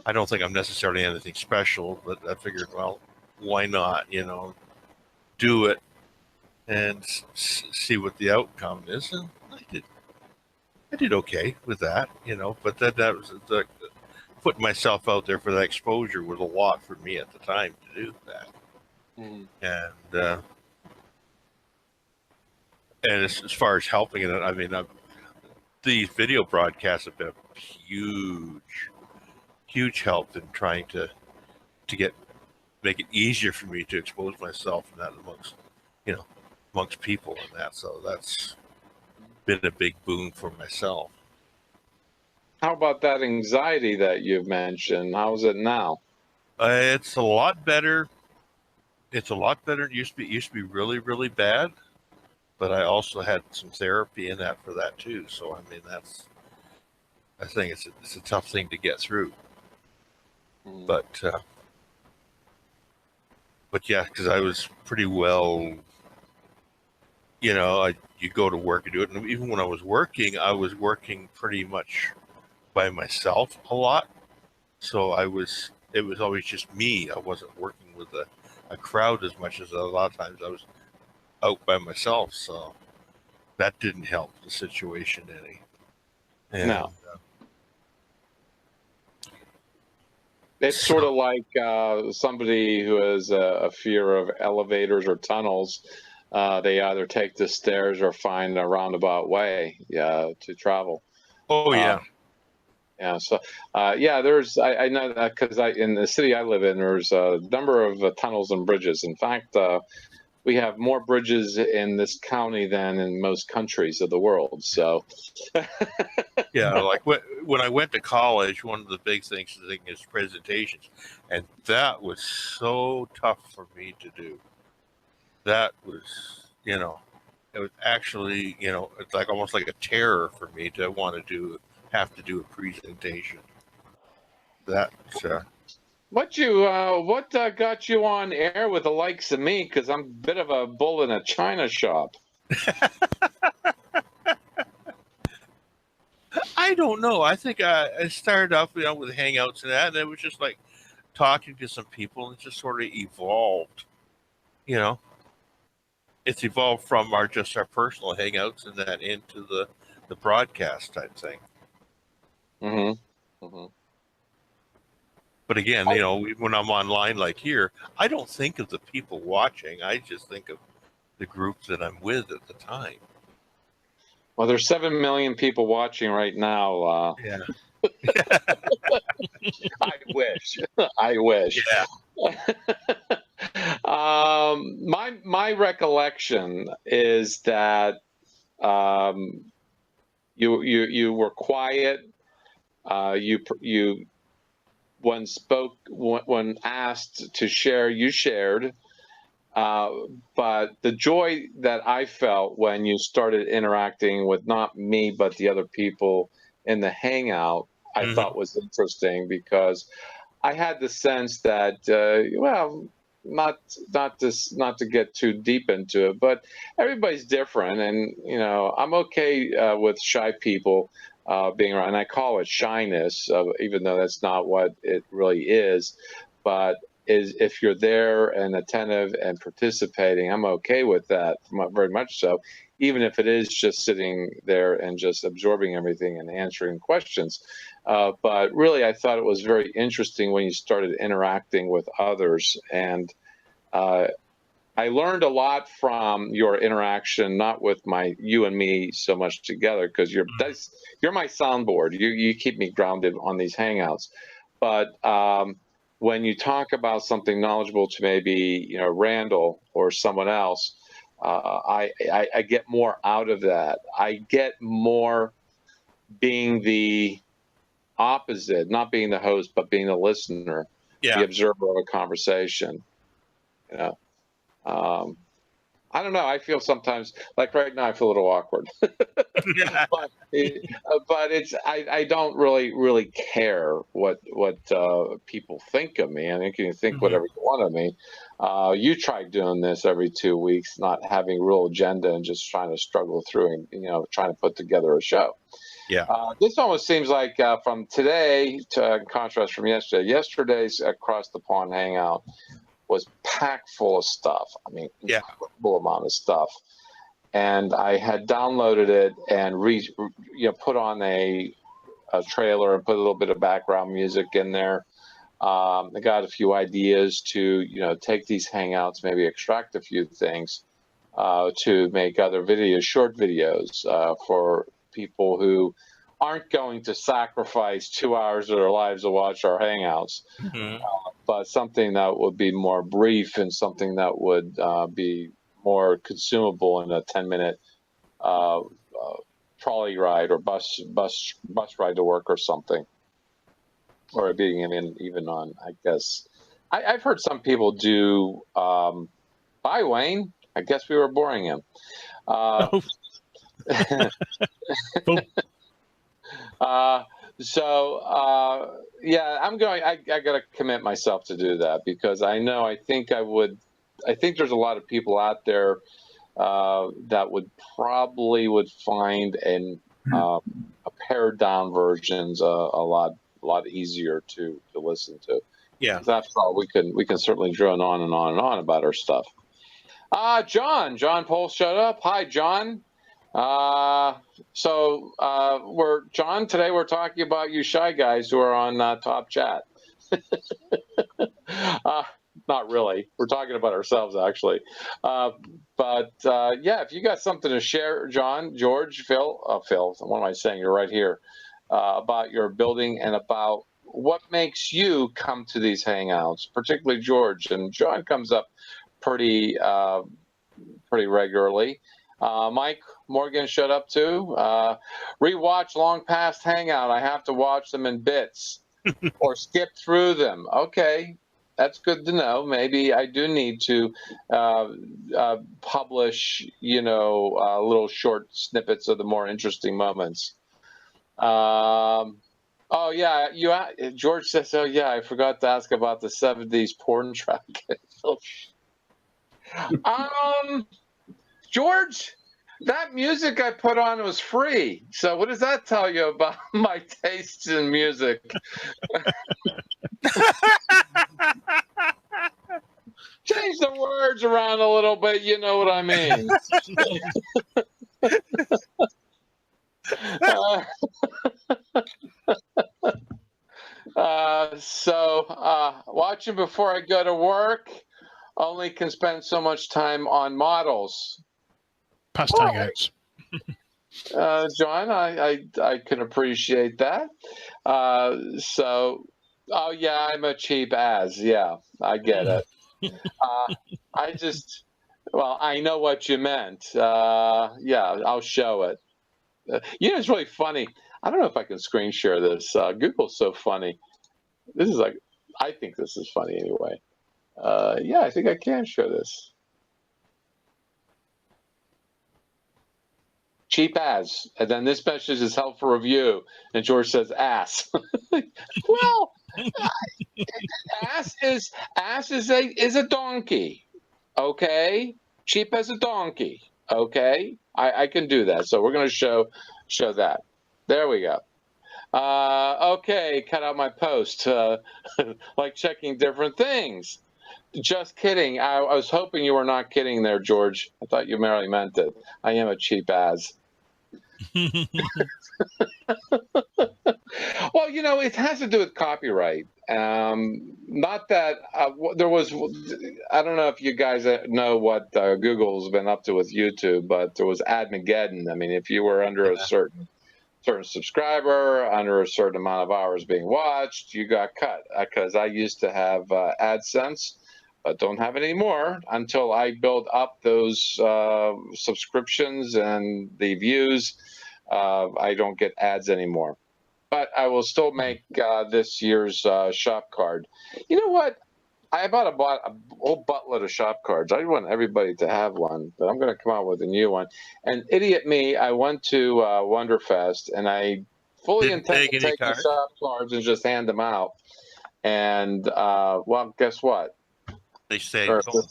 I don't think I'm necessarily anything special, but I figured, well, why not, do it and see what the outcome is. And I did okay with that, but that was putting myself out there for that exposure was a lot for me at the time to do that. And as far as helping it, I mean, these video broadcasts have been a huge help in trying to make it easier for me to expose myself and that amongst people and that. So that's been a big boon for myself. How about that anxiety that you've mentioned? How's it now? It's a lot better It's a lot better than it used to be. It used to be really, really bad, but I also had some therapy in that for that too. So I mean, I think it's a tough thing to get through. But yeah, because I was pretty well, you go to work and do it, and even when I was working pretty much by myself a lot. So it was always just me. I wasn't working with a crowd as much as a lot of times I was out by myself. So that didn't help the situation any. And, No. It's sort of like somebody who has a fear of elevators or tunnels. They either take the stairs or find a roundabout way to travel. Oh yeah. Yeah. So there's I know that because in the city I live in, there's a number of tunnels and bridges. In fact, we have more bridges in this county than in most countries of the world. So, yeah, like when I went to college, one of the big things is presentations, and that was so tough for me to do. That was, it was actually, it's like almost like a terror for me to have to do a presentation. That. What got you on air with the likes of me? Because I'm a bit of a bull in a china shop. I don't know. I think I started off, with Hangouts and that, and it was just like talking to some people, and it just sort of evolved. It's evolved from our personal Hangouts and that into the broadcast type thing. Mm-hmm. Mm-hmm. But again, when I'm online like here, I don't think of the people watching. I just think of the group that I'm with at the time. Well, there's 7 million people watching right now. Yeah. I wish. I wish. Yeah. My recollection is that you were quiet. You when asked to share, you shared. But the joy that I felt when you started interacting with not me but the other people in the Hangout, I thought was interesting, because I had the sense that not to get too deep into it, but everybody's different, and I'm okay with shy people being around. And I call it shyness, even though that's not what it really is. But if you're there and attentive and participating, I'm okay with that, very much so, even if it is just sitting there and just absorbing everything and answering questions. But really, I thought it was very interesting when you started interacting with others. And I learned a lot from your interaction, not with you and me so much together, because you're my soundboard. You keep me grounded on these Hangouts. But when you talk about something knowledgeable to maybe Randall or someone else, I get more out of that. I get more being the opposite, not being the host, but being the listener, the observer of a conversation. I don't know. I feel sometimes, like right now, I feel a little awkward. but it's I don't really care what people think of me. I think you can think whatever you want of me. You tried doing this every 2 weeks, not having real agenda and just trying to struggle through and trying to put together a show. Yeah. This almost seems like from today, to contrast from yesterday. Yesterday's Across the Pond Hangout was packed full of stuff. I mean, incredible amount of stuff. And I had downloaded it and put on a trailer and put a little bit of background music in there. I got a few ideas to take these Hangouts, maybe extract a few things to make other videos, short videos for people who aren't going to sacrifice 2 hours of their lives to watch our Hangouts, but something that would be more brief and something that would be more consumable in a 10-minute trolley ride or bus ride to work or something, or being even on, I guess, I've heard some people do. Bye, Wayne. I guess we were boring him. Oh. Boom. Yeah, I'm going. I got to commit myself to do that because I know. I think I would. I think there's a lot of people out there that would probably find a pared down versions a lot easier to listen to. Yeah. That's all. We can certainly drone on and on and on about our stuff. John Pohl showed up. Hi, John. Today we're talking about you shy guys who are on Top Chat. Not really. We're talking about ourselves, actually. Yeah, if you got something to share, John, George, Phil, what am I saying? You're right here, about your building and about what makes you come to these hangouts, particularly George. And John comes up pretty regularly. Mike Morgan showed up too. Rewatch long past Hangout. I have to watch them in bits or skip through them. Okay, that's good to know. Maybe I do need to publish, little short snippets of the more interesting moments. Oh yeah, George says. Oh yeah, I forgot to ask about the '70s porn track. George, that music I put on was free. So what does that tell you about my tastes in music? Change the words around a little bit, you know what I mean. Watching before I go to work, only can spend so much time on models. Past Hangouts. John, I can appreciate that. Oh yeah, I'm a cheap ass. Yeah, I get it. I know what you meant. Yeah, I'll show it. It's really funny. I don't know if I can screen share this. Google's so funny. I think this is funny anyway. Yeah, I think I can share this. Cheap as, and then this message is helpful review, and George says ass. Well, ass is a donkey. Okay, cheap as a donkey. Okay, I can do that. So we're gonna show that. There we go. Okay, cut out my post. Like checking different things. Just kidding. I was hoping you were not kidding there, George. I thought you merely meant it. I am a cheap ass. Well, it has to do with copyright. Not that there was. I don't know if you guys know what Google's been up to with YouTube, but there was Admageddon. I mean, if you were under a certain subscriber, under a certain amount of hours being watched, you got cut. Because I used to have AdSense, but don't have it anymore until I build up those subscriptions and the views. I don't get ads anymore. But I will still make this year's shop card. You know what? I bought a whole buttload of shop cards. I want everybody to have one, but I'm going to come out with a new one. And idiot me, I went to Wonderfest, and I fully intended to take the shop cards and just hand them out. And well, guess what? They stayed at home.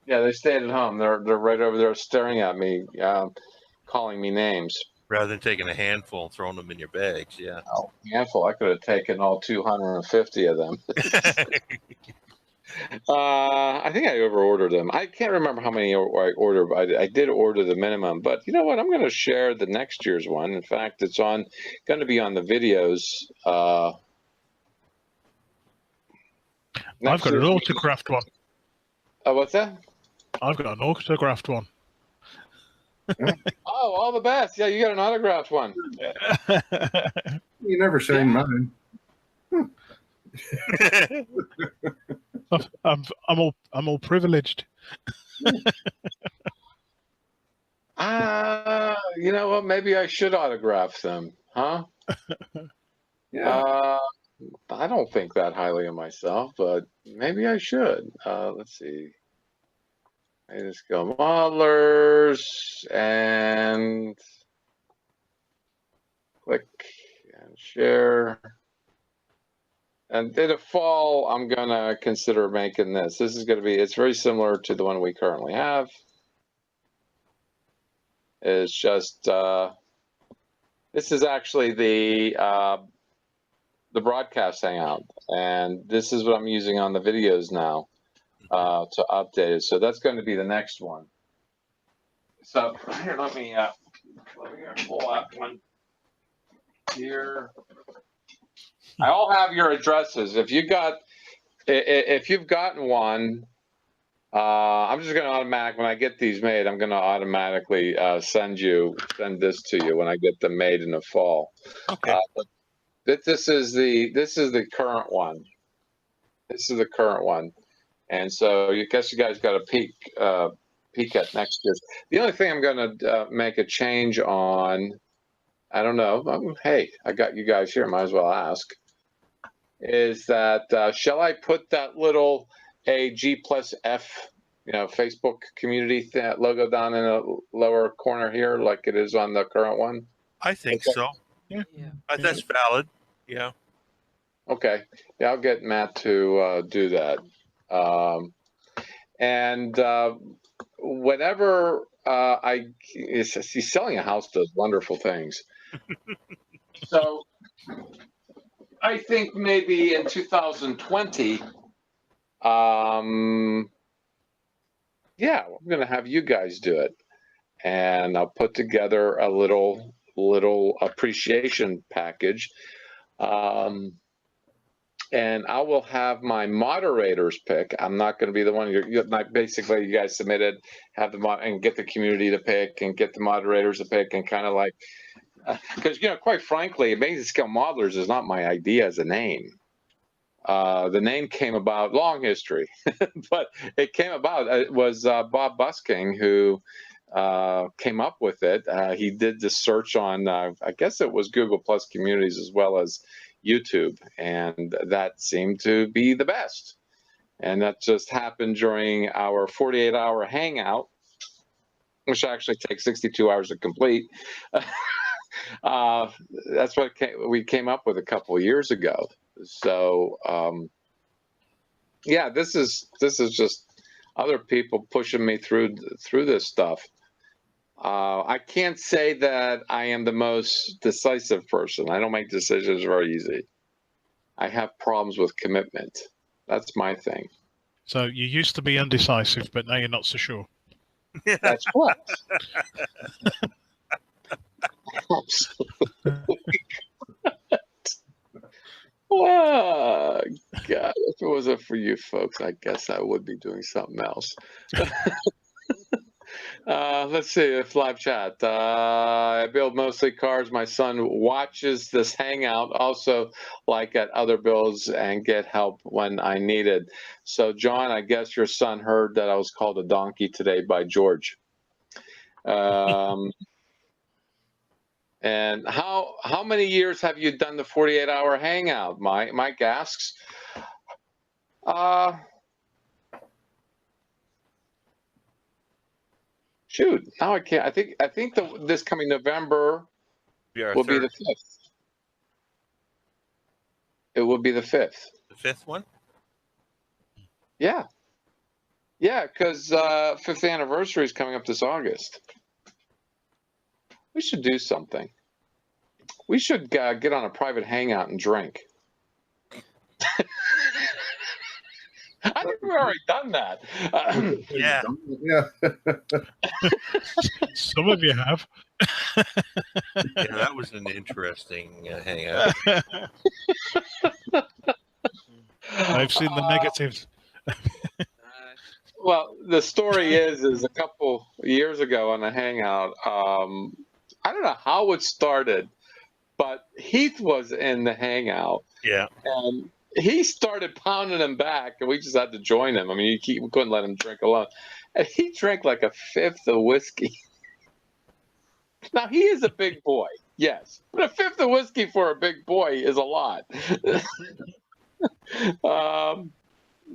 Yeah, they stayed at home. They're right over there staring at me, calling me names. Rather than taking a handful and throwing them in your bags, yeah. Oh, handful. I could have taken all 250 of them. I think I overordered them. I can't remember how many I ordered. I did order the minimum, but you know what? I'm going to share the next year's one. In fact, it's going to be on the videos. I've got an autographed one. What's that? I've got an autographed one. Oh, all the best. Yeah, you got an autographed one. You never signed mine. I'm all privileged. You know what? Maybe I should autograph them, huh? Yeah. I don't think that highly of myself, but maybe I should. Let's see. I just go modelers and click and share. And in the fall, I'm going to consider making this. This is going to be, it's very similar to the one we currently have. It's just, this is actually the broadcast hangout. And this is what I'm using on the videos now to update it. So that's going to be the next one. So here, let me pull that one here. I'll have your addresses. If you've gotten one, I'm just going to when I get these made, I'm going to automatically send this to you when I get them made in the fall. Okay. But this is the current one. This is the current one, and so I guess you guys got a peek at next year's. The only thing I'm going to make a change on, I don't know. Hey, I got you guys here. Might as well ask. Is that shall I put that little G+F, Facebook community logo down in the lower corner here, like it is on the current one? I think so. Yeah. That's valid. Yeah. Okay. Yeah, I'll get Matt to do that. And whenever he's selling a house does wonderful things. So I think maybe in 2020, yeah, I'm going to have you guys do it. And I'll put together a little appreciation package. And I will have my moderators pick. I'm not going to be the one. Basically, you guys submitted, have and get the community to pick, and get the moderators to pick, and kind of like, because quite frankly, Amazing Scale Modelers is not my idea as a name. The name came about, long history, but it came about. It was Bob Busking who came up with it. He did the search on, I guess it was Google Plus Communities as well as YouTube, and that seemed to be the best. And that just happened during our 48-hour hangout, which actually takes 62 hours to complete. That's what we came up with a couple of years ago. So yeah, this is just other people pushing me through this stuff. I can't say that I am the most decisive person. I don't make decisions very easy. I have problems with commitment. That's my thing. So you used to be undecisive, but now you're not so sure. That's correct. Absolutely. Oh, God, if it wasn't for you folks, I guess I would be doing something else. Let's see if live chat. I build mostly cars. My son watches this hangout, also like at other builds, and get help when I need it. So, John, I guess your son heard that I was called a donkey today by George. And how many years have you done the 48-hour hangout? Mike asks. Shoot, now I can't. I think this coming November will be the 5th. It will be the 5th. The 5th one? Yeah. Yeah, because 5th anniversary is coming up this August. We should do something. We should get on a private hangout and drink. I think we've already done that. Yeah. Some of you have. Yeah, that was an interesting hangout. I've seen the negatives. Well, the story is a couple years ago on a hangout. I don't know how it started, but Heath was in the hangout. Yeah. And he started pounding him back, and we just had to join him. I mean, we couldn't let him drink alone. And he drank like a 5th of whiskey. Now, he is a big boy. Yes, but a fifth of whiskey for a big boy is a lot.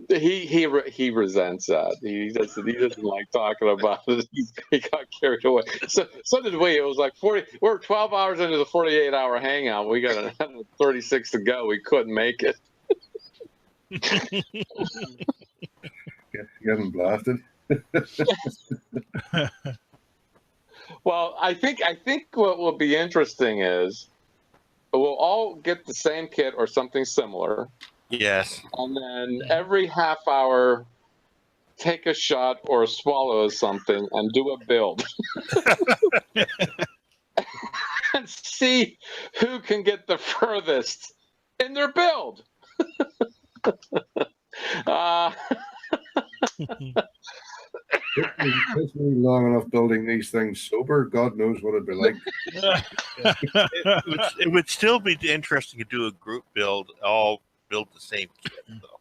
He resents that. He doesn't like talking about it. He got carried away. So did we. It was like 40. We're 12 hours into the 48-hour hangout. We got another 36 to go. We couldn't make it. Getting blasted. Well, I think what will be interesting is we'll all get the same kit or something similar. Yes. And then every half hour, take a shot or swallow something and do a build. And see who can get the furthest in their build. It's me long enough building these things sober. God knows what it'd be like. It would still be interesting to do a group build, all build the same kit, though.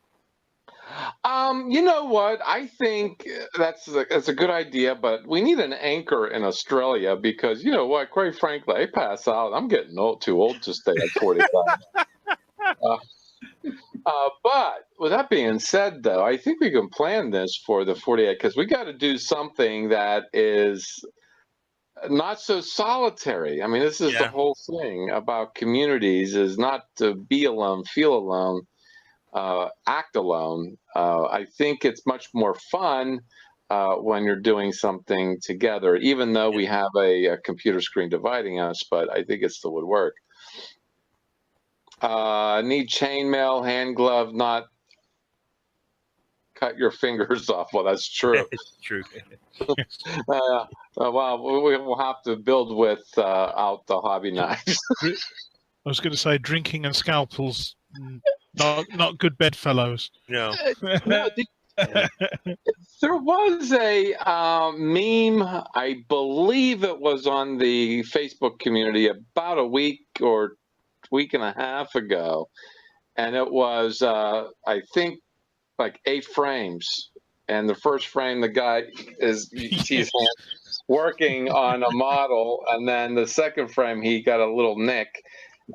You know what? I think that's a good idea, but we need an anchor in Australia because you know what? Quite frankly, I pass out. I'm getting too old to stay at 45. But with that being said, though, I think we can plan this for the 48 because we got to do something that is not so solitary. I mean, this is the whole thing about communities is not to be alone, feel alone, act alone. I think it's much more fun when you're doing something together, even though we have a computer screen dividing us, but I think it still would work. Need chainmail, hand glove, not cut your fingers off. Well, that's true. It's true. Well, we'll have to build with out the hobby knives. I was going to say drinking and scalpels, not good bedfellows. No. There was a meme, I believe it was on the Facebook community about a week or week and a half ago, and it was I think like 8 frames, and the first frame the guy he's working on a model, and then the second frame he got a little nick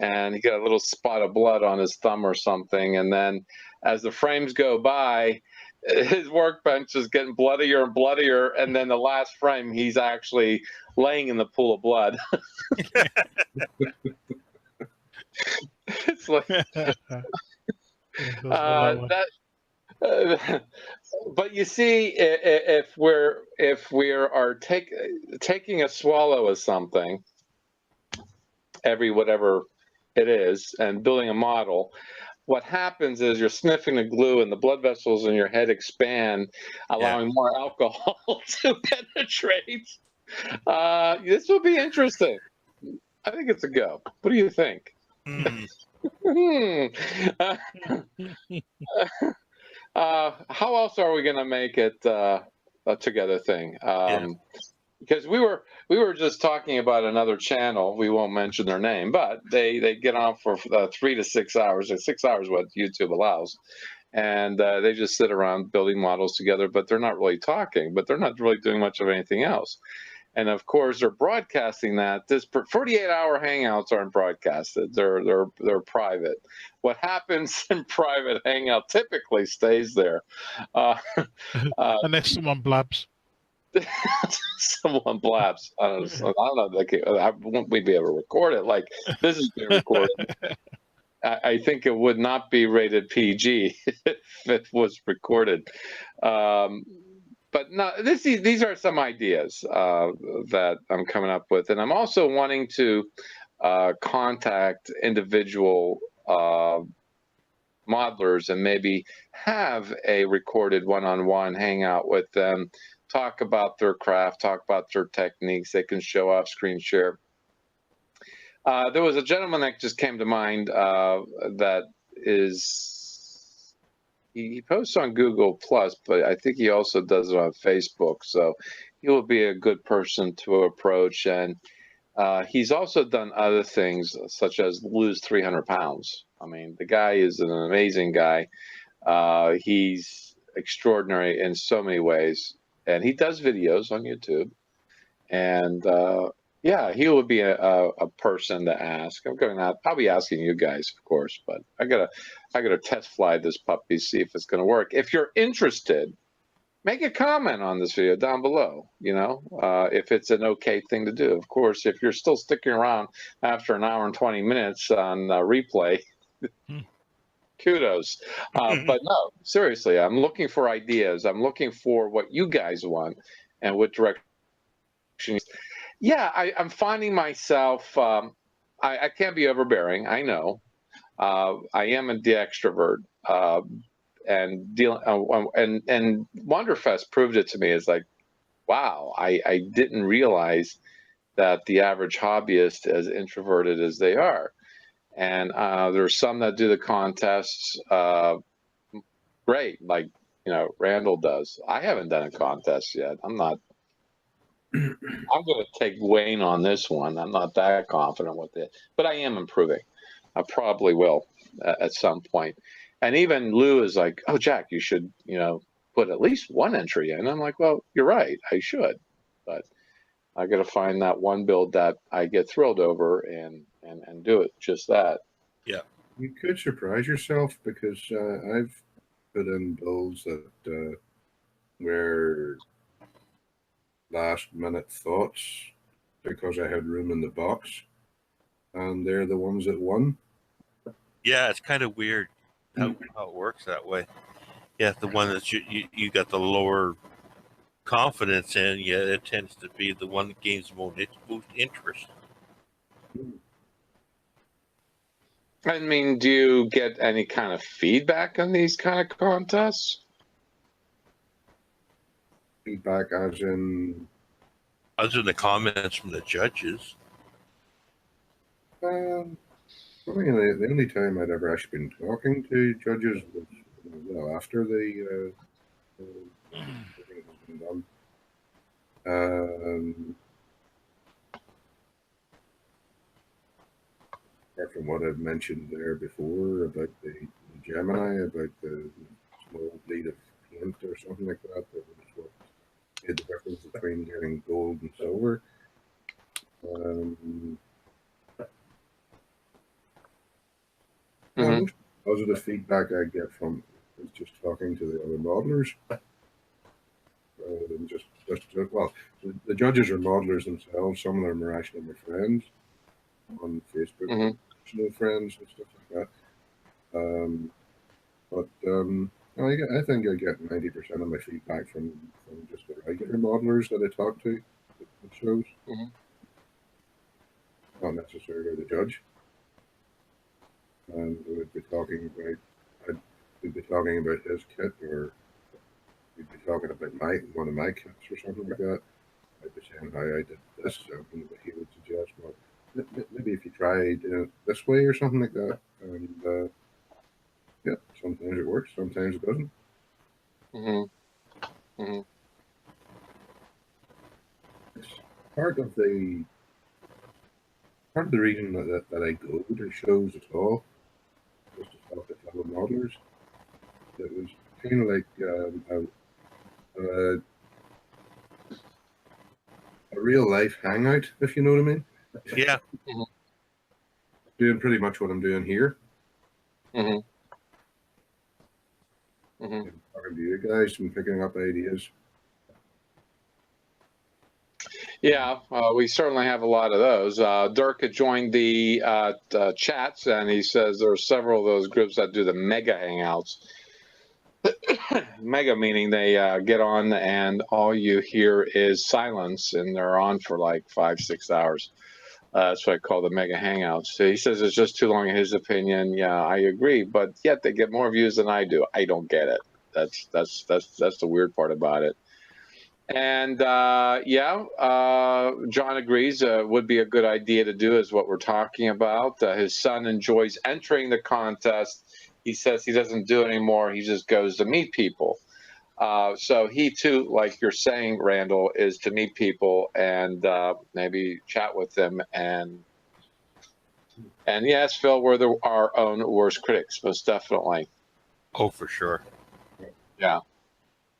and he got a little spot of blood on his thumb or something, and then as the frames go by his workbench is getting bloodier and bloodier, and then the last frame he's actually laying in the pool of blood. It's like but you see, if we are taking a swallow of something, every whatever it is, and building a model, what happens is you're sniffing the glue and the blood vessels in your head expand, allowing more alcohol to penetrate. This will be interesting. I think it's a go. What do you think? How else are we going to make it a together thing? Because we were just talking about another channel. We won't mention their name, but they get on for 3 to 6 hours. 6 hours what YouTube allows, and they just sit around building models together. But they're not really talking. But they're not really doing much of anything else. And of course, they're broadcasting that. This 48-hour hangouts aren't broadcasted. They're private. What happens in private hangout typically stays there. Unless someone blabs. Someone blabs. I don't know. I won't be able to record it. Like this is being recorded. I think it would not be rated PG if it was recorded. But no, these are some ideas that I'm coming up with, and I'm also wanting to contact individual modelers and maybe have a recorded one-on-one hangout with them, talk about their craft, talk about their techniques. They can show off, screen share. There was a gentleman that just came to mind that is. He posts on Google Plus, but I think he also does it on Facebook. So he will be a good person to approach. And he's also done other things, such as lose 300 pounds. I mean, the guy is an amazing guy. He's extraordinary in so many ways. And he does videos on YouTube. And Yeah, he would be a person to ask. I'll be asking you guys, of course, but I gotta test fly this puppy, see if it's gonna work. If you're interested, make a comment on this video down below. You know, if it's an okay thing to do. Of course, if you're still sticking around after an hour and 20 minutes on replay, kudos. But no, seriously, I'm looking for ideas. I'm looking for what you guys want and what direction. Yeah, I'm finding myself. I can't be overbearing. I know. I am the extrovert, and Wonderfest proved it to me. It's like, wow, I didn't realize that the average hobbyist as introverted as they are. And there's some that do the contests great, like Randall does. I haven't done a contest yet. I'm going to take Wayne on this one. I'm not that confident with it, but I am improving. I probably will at some point. And even Lou is like, "Oh, Jack, you should, put at least one entry in." I'm like, "Well, you're right. I should, but I got to find that one build that I get thrilled over and do it just that." Yeah. You could surprise yourself because I've put in builds that were last minute thoughts because I had room in the box, and they're the ones that won. Yeah, it's kind of weird how it works that way. Yeah, the one that you got the lower confidence in, yeah, it tends to be the one that gains most interest. I mean, do you get any kind of feedback on these kind of contests? Feedback as in? Other than the comments from the judges. Probably the only time I'd ever actually been talking to judges was after the thing has been done. Apart from what I've mentioned there before about the Gemini, about the small bleed of paint or something like that, that was what made the difference between getting gold and silver. Most positive feedback I get from is just talking to the other modelers. Rather than just well, the judges are modelers themselves. Some of them are actually my friends on Facebook, personal friends and stuff like that. I think I get 90% of my feedback from just the regular modelers that I talk to at shows, not necessarily the judge. And we'd be talking about his kit, or we'd be talking about one of my kits or something like that. I'd be saying how I did this, and he would suggest, well, maybe if you try doing it this way or something like that. And yeah, sometimes it works, sometimes it doesn't. It's part of the reason that I go to shows at all, just to talk to fellow modelers. It was kind of like a real life hangout, if you know what I mean. Yeah. Doing pretty much what I'm doing here. Talking to you guys and picking up ideas. Yeah, we certainly have a lot of those. Dirk had joined the chats, and he says there are several of those groups that do the mega hangouts. Mega meaning they get on and all you hear is silence, and they're on for like 5-6 hours. That's what I call the mega hangouts. So he says it's just too long in his opinion. Yeah, I agree, but yet they get more views than I do. I don't get it. That's the weird part about it. And John agrees. Would be a good idea to do is what we're talking about. His son enjoys entering the contest. He says he doesn't do it anymore. He just goes to meet people. So he too, like you're saying, Randall, is to meet people and maybe chat with them. And yes, Phil, we're our own worst critics, most definitely. Oh, for sure. Yeah.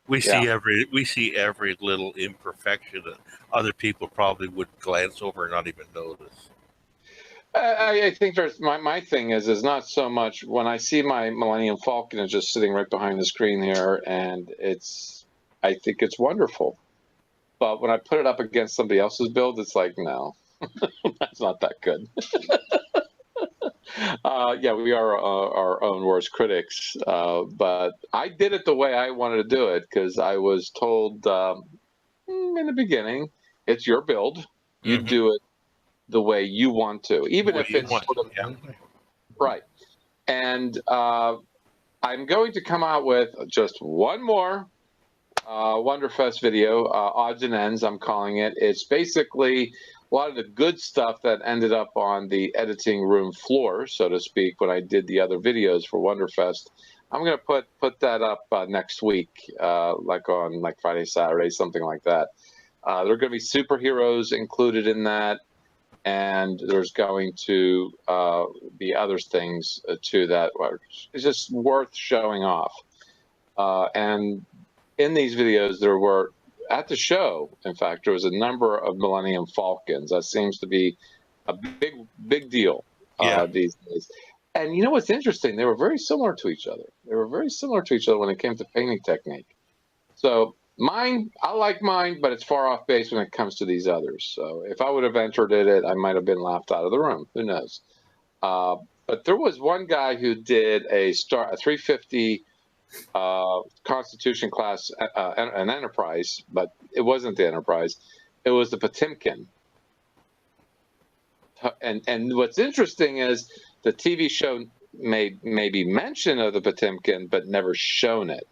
We Yeah. see every little imperfection that other people probably would glance over and not even notice. I think there's my thing is not so much when I see my Millennium Falcon is just sitting right behind the screen here, and I think it's wonderful. But when I put it up against somebody else's build, it's like, no, that's not that good. Yeah, we are our own worst critics. But I did it the way I wanted to do it because I was told in the beginning, it's your build. You do it the way you want to, even if it's sort of right. And I'm going to come out with just one more Wonderfest video, odds and ends, I'm calling it. It's basically a lot of the good stuff that ended up on the editing room floor, so to speak, when I did the other videos for Wonderfest. I'm going to put that up next week, like on Friday, Saturday, something like that. There are going to be superheroes included in that, and there's going to be other things too that is just worth showing off. And in these videos, there were, at the show, in fact, there was a number of Millennium Falcons. That seems to be a big deal these days. And you know what's interesting? They were very similar to each other. They were very similar to each other when it came to painting technique. So mine, I like mine, but it's far off base when it comes to these others. So if I would have entered it, I might have been laughed out of the room. Who knows? But there was one guy who did a 350 Constitution class, an Enterprise, but it wasn't the Enterprise. It was the Potemkin. And what's interesting is the TV show made maybe mention of the Potemkin, but never shown it.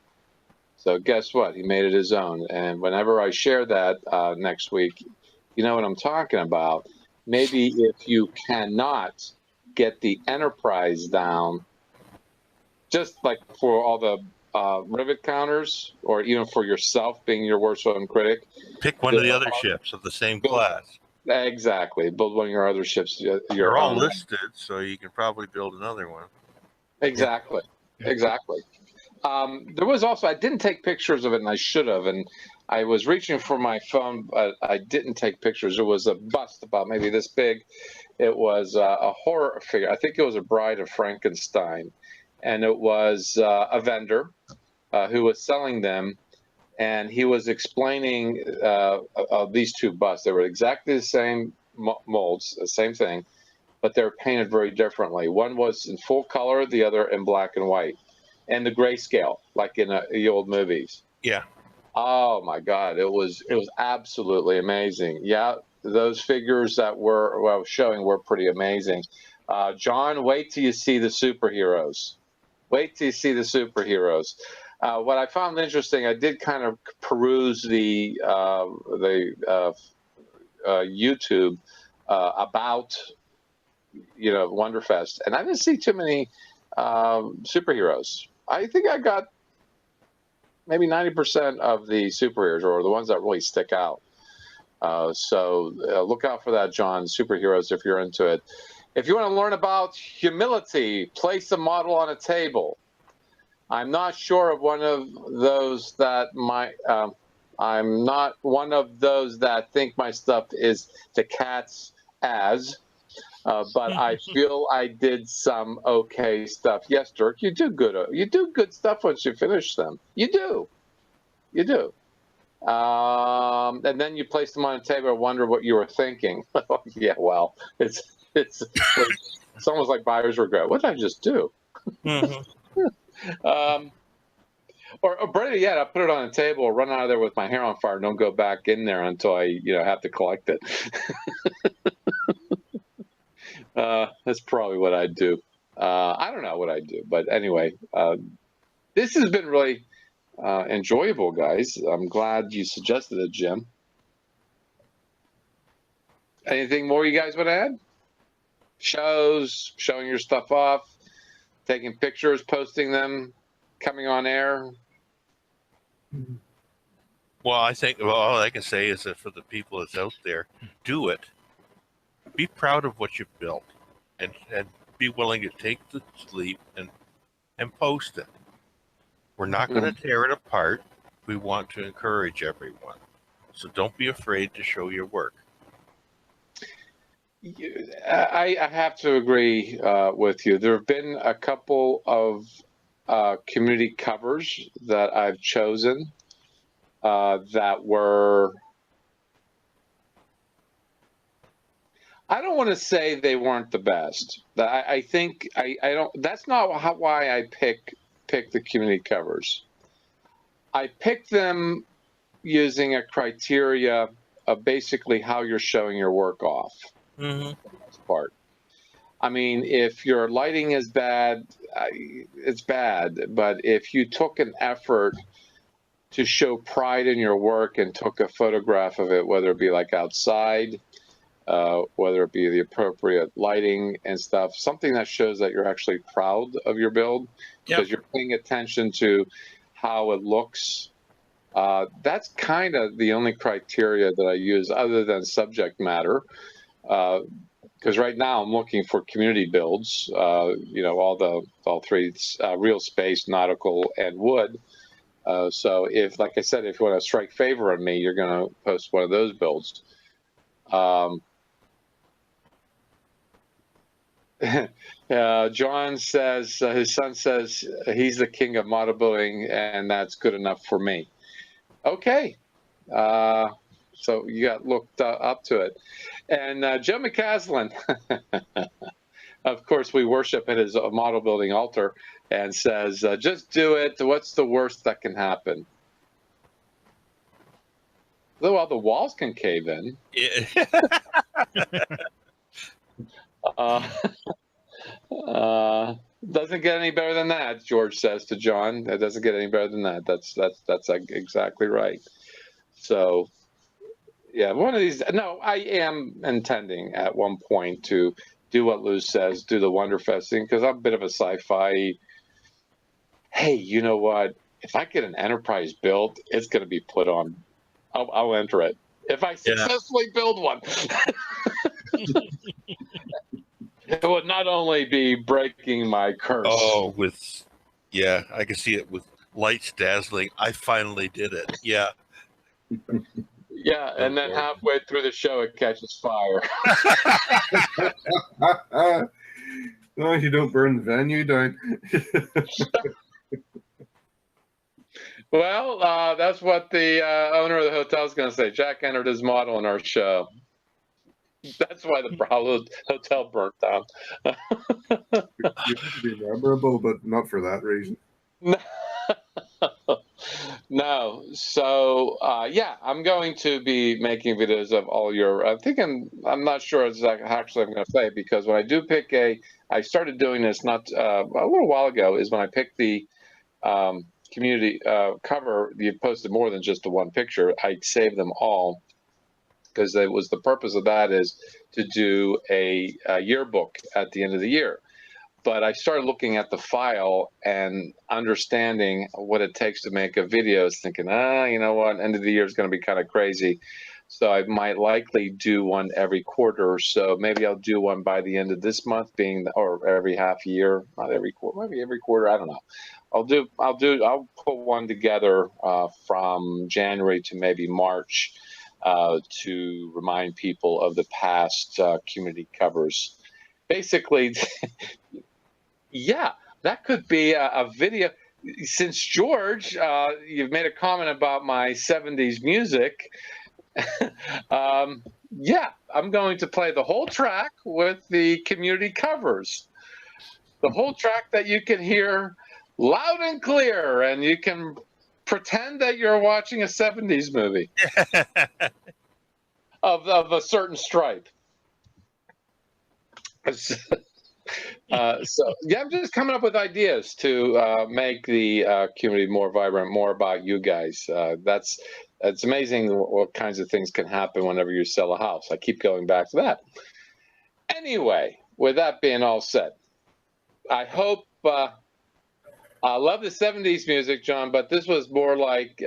So guess what? He made it his own. And whenever I share that next week, you know what I'm talking about. Maybe if you cannot get the Enterprise down, just like for all the rivet counters, or even for yourself being your worst own critic, pick one of the other ships of the same class. Exactly. Build one of your other ships. They're all listed, so you can probably build another one. Exactly. Yeah. Exactly. There was also, I didn't take pictures of it, and I should have. And I was reaching for my phone, but I didn't take pictures. It was a bust about maybe this big. It was a horror figure. I think it was a Bride of Frankenstein. And it was a vendor who was selling them. And he was explaining these two busts. They were exactly the same molds, the same thing, but they were painted very differently. One was in full color, the other in black and white, and the grayscale, like in the old movies. Yeah. Oh my God, it was absolutely amazing. Yeah, those figures that I was showing were pretty amazing. John, wait till you see the superheroes. Wait till you see the superheroes. What I found interesting, I did kind of peruse the YouTube about Wonderfest, and I didn't see too many superheroes. I think I got maybe 90% of the superheroes, or the ones that really stick out. So look out for that, John. Superheroes, if you're into it. If you want to learn about humility, place a model on a table. I'm not sure of one of those that I'm not one of those that think my stuff is the cat's ass, but I feel I did some okay stuff. Yes, Dirk, you do good. You do good stuff once you finish them. You do. And then you place them on a table and wonder what you were thinking. Yeah, well, it's almost like buyer's regret. What did I just do? Mm-hmm. Or better yet, I put it on a table, run out of there with my hair on fire, and don't go back in there until I, have to collect it. That's probably what I'd do. I don't know what I'd do, but anyway, this has been really enjoyable, guys. I'm glad you suggested it, Jim. Anything more you guys want to add? Shows, showing your stuff off, taking pictures, posting them, coming on air. Well, I think all I can say is that for the people that's out there, do it. Be proud of what you've built, and be willing to take the leap and post it. We're not going to tear it apart. We want to encourage everyone. So don't be afraid to show your work. I have to agree with you. There have been a couple of community covers that I've chosen that were, I don't want to say they weren't the best. I think I don't. That's not why I pick the community covers. I pick them using a criteria of basically how you're showing your work off. Mm-hmm. For the most part. I mean, if your lighting is bad, it's bad. But if you took an effort to show pride in your work and took a photograph of it, whether it be like outside, whether it be the appropriate lighting and stuff, something that shows that you're actually proud of your build because you're paying attention to how it looks. That's kind of the only criteria that I use other than subject matter. Because right now I'm looking for community builds, all three, real space, nautical, and wood. So if, like I said, if you want to strike favor on me, you're going to post one of those builds. John says, his son says he's the king of model building, and that's good enough for me. Okay. So you got looked up to it. And Joe McCaslin, of course, we worship at his model building altar, and says, just do it. What's the worst that can happen? Well, the walls can cave in. Yeah. Doesn't get any better than that, George says to John. It doesn't get any better than that. That's exactly right. So, yeah, one of these. No, I am intending at one point to do what Lou says, do the Wonderfest thing, because I'm a bit of a sci-fi. Hey, you know what? If I get an Enterprise built, it's going to be put on. I'll enter it if I successfully build one. It would not only be breaking my curse. Oh, I can see it with lights dazzling. I finally did it. Yeah. Yeah, and then halfway through the show, it catches fire. No, you don't burn the venue down. Well, that's what the owner of the hotel is going to say. Jack entered his model in our show. That's why the hotel burnt down. You have to be memorable, but not for that reason. No. So, I'm going to be making videos of all your. I'm not sure exactly actually I'm going to say, because when I do pick I started doing this not a little while ago. Is when I picked the community cover. You posted more than just the one picture. I saved them all, because the purpose of that is to do a yearbook at the end of the year. But I started looking at the file and understanding what it takes to make a video, thinking, you know what, end of the year is going to be kind of crazy. So I might likely do one every quarter or so. Maybe I'll do one by the end of this month, or every half year, not every quarter, maybe every quarter. I don't know. I'll put one together from January to maybe March to remind people of the past community covers. Basically, yeah, that could be a video. Since George, you've made a comment about my 70s music. Yeah, I'm going to play the whole track with the community covers. The whole track that you can hear loud and clear, and you can pretend that you're watching a 70s movie of a certain stripe. So yeah, I'm just coming up with ideas to make the community more vibrant, more about you guys. It's amazing what kinds of things can happen whenever you sell a house. I keep going back to that. Anyway, with that being all said, I hope I love the 70s music, John, but this was more like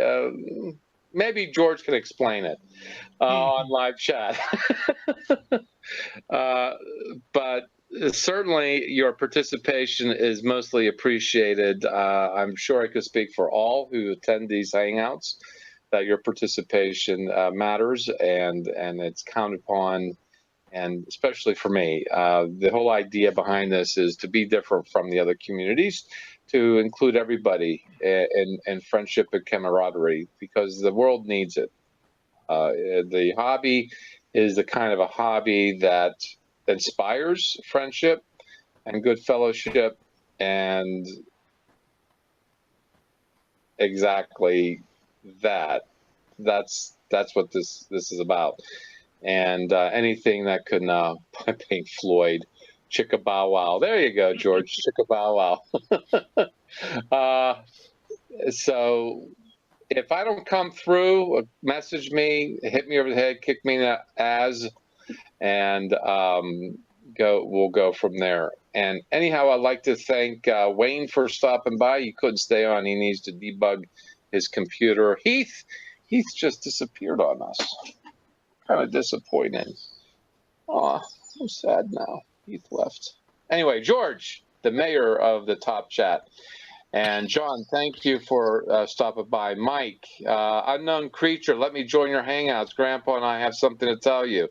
maybe George can explain it on live chat. But certainly your participation is mostly appreciated. I'm sure I could speak for all who attend these Hangouts that your participation matters and it's counted upon, and especially for me. The whole idea behind this is to be different from the other communities, to include everybody in friendship and camaraderie, because the world needs it. The hobby is the kind of a hobby that inspires friendship and good fellowship, and exactly that's what this is about. And anything that could Pink Floyd, Chicka Bow Wow. There you go, George. Chicka Bow Wow. So if I don't come through, message me, hit me over the head, kick me in the ass, and we'll go from there. And anyhow, I'd like to thank Wayne for stopping by. You couldn't stay on. He needs to debug his computer. Heath just disappeared on us. Kind of disappointing. Oh, I'm sad now. Heath left. Anyway, George, the mayor of the Top Chat. And John, thank you for stopping by. Mike, unknown creature, let me join your Hangouts. Grandpa and I have something to tell you.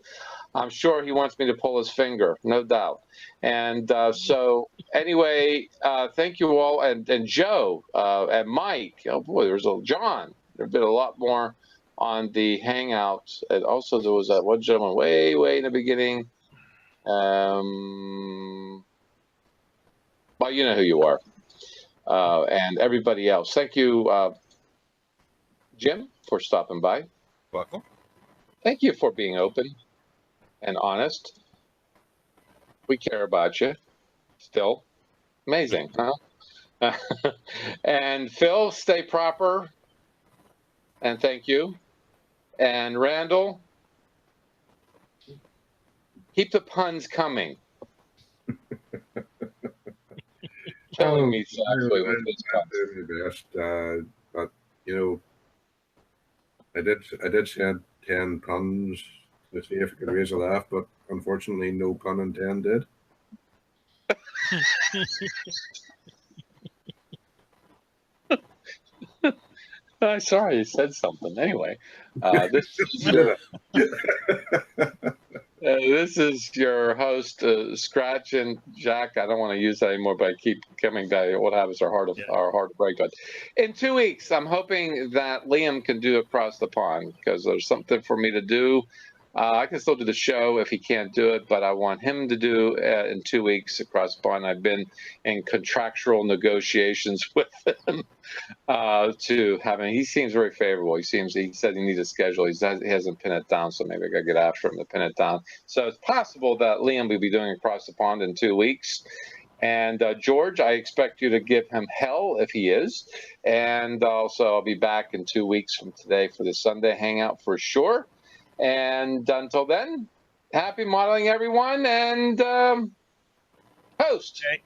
I'm sure he wants me to pull his finger, no doubt. And so anyway, thank you all. And Joe and Mike, oh boy, there's a John. There's been a lot more on the Hangouts. And also there was that one gentleman way in the beginning. Well, you know who you are. And everybody else. Thank you, Jim, for stopping by. Welcome. Thank you for being open and honest. We care about you still. Amazing, huh? And Phil, stay proper. And thank you. And Randall, keep the puns coming. Killing me exactly with this puns. My best, but you know, I did send 10 puns to see if I could raise a laugh, but unfortunately, no pun intended. Sorry, you said something. Anyway, this is your host, Scratch and Jack. I don't want to use that anymore, but I keep coming back. What happens are hard to break. But in 2 weeks, I'm hoping that Liam can do Across the Pond, because there's something for me to do. I can still do the show if he can't do it, but I want him to do in 2 weeks Across the Pond. I've been in contractual negotiations with him to have him. He seems very favorable. He said he needs a schedule. He hasn't pinned it down, so maybe I got to get after him to pin it down. So it's possible that Liam will be doing Across the Pond in 2 weeks. And George, I expect you to give him hell if he is. And also, I'll be back in 2 weeks from today for the Sunday Hangout for sure. And until then, happy modeling, everyone, and post. Okay.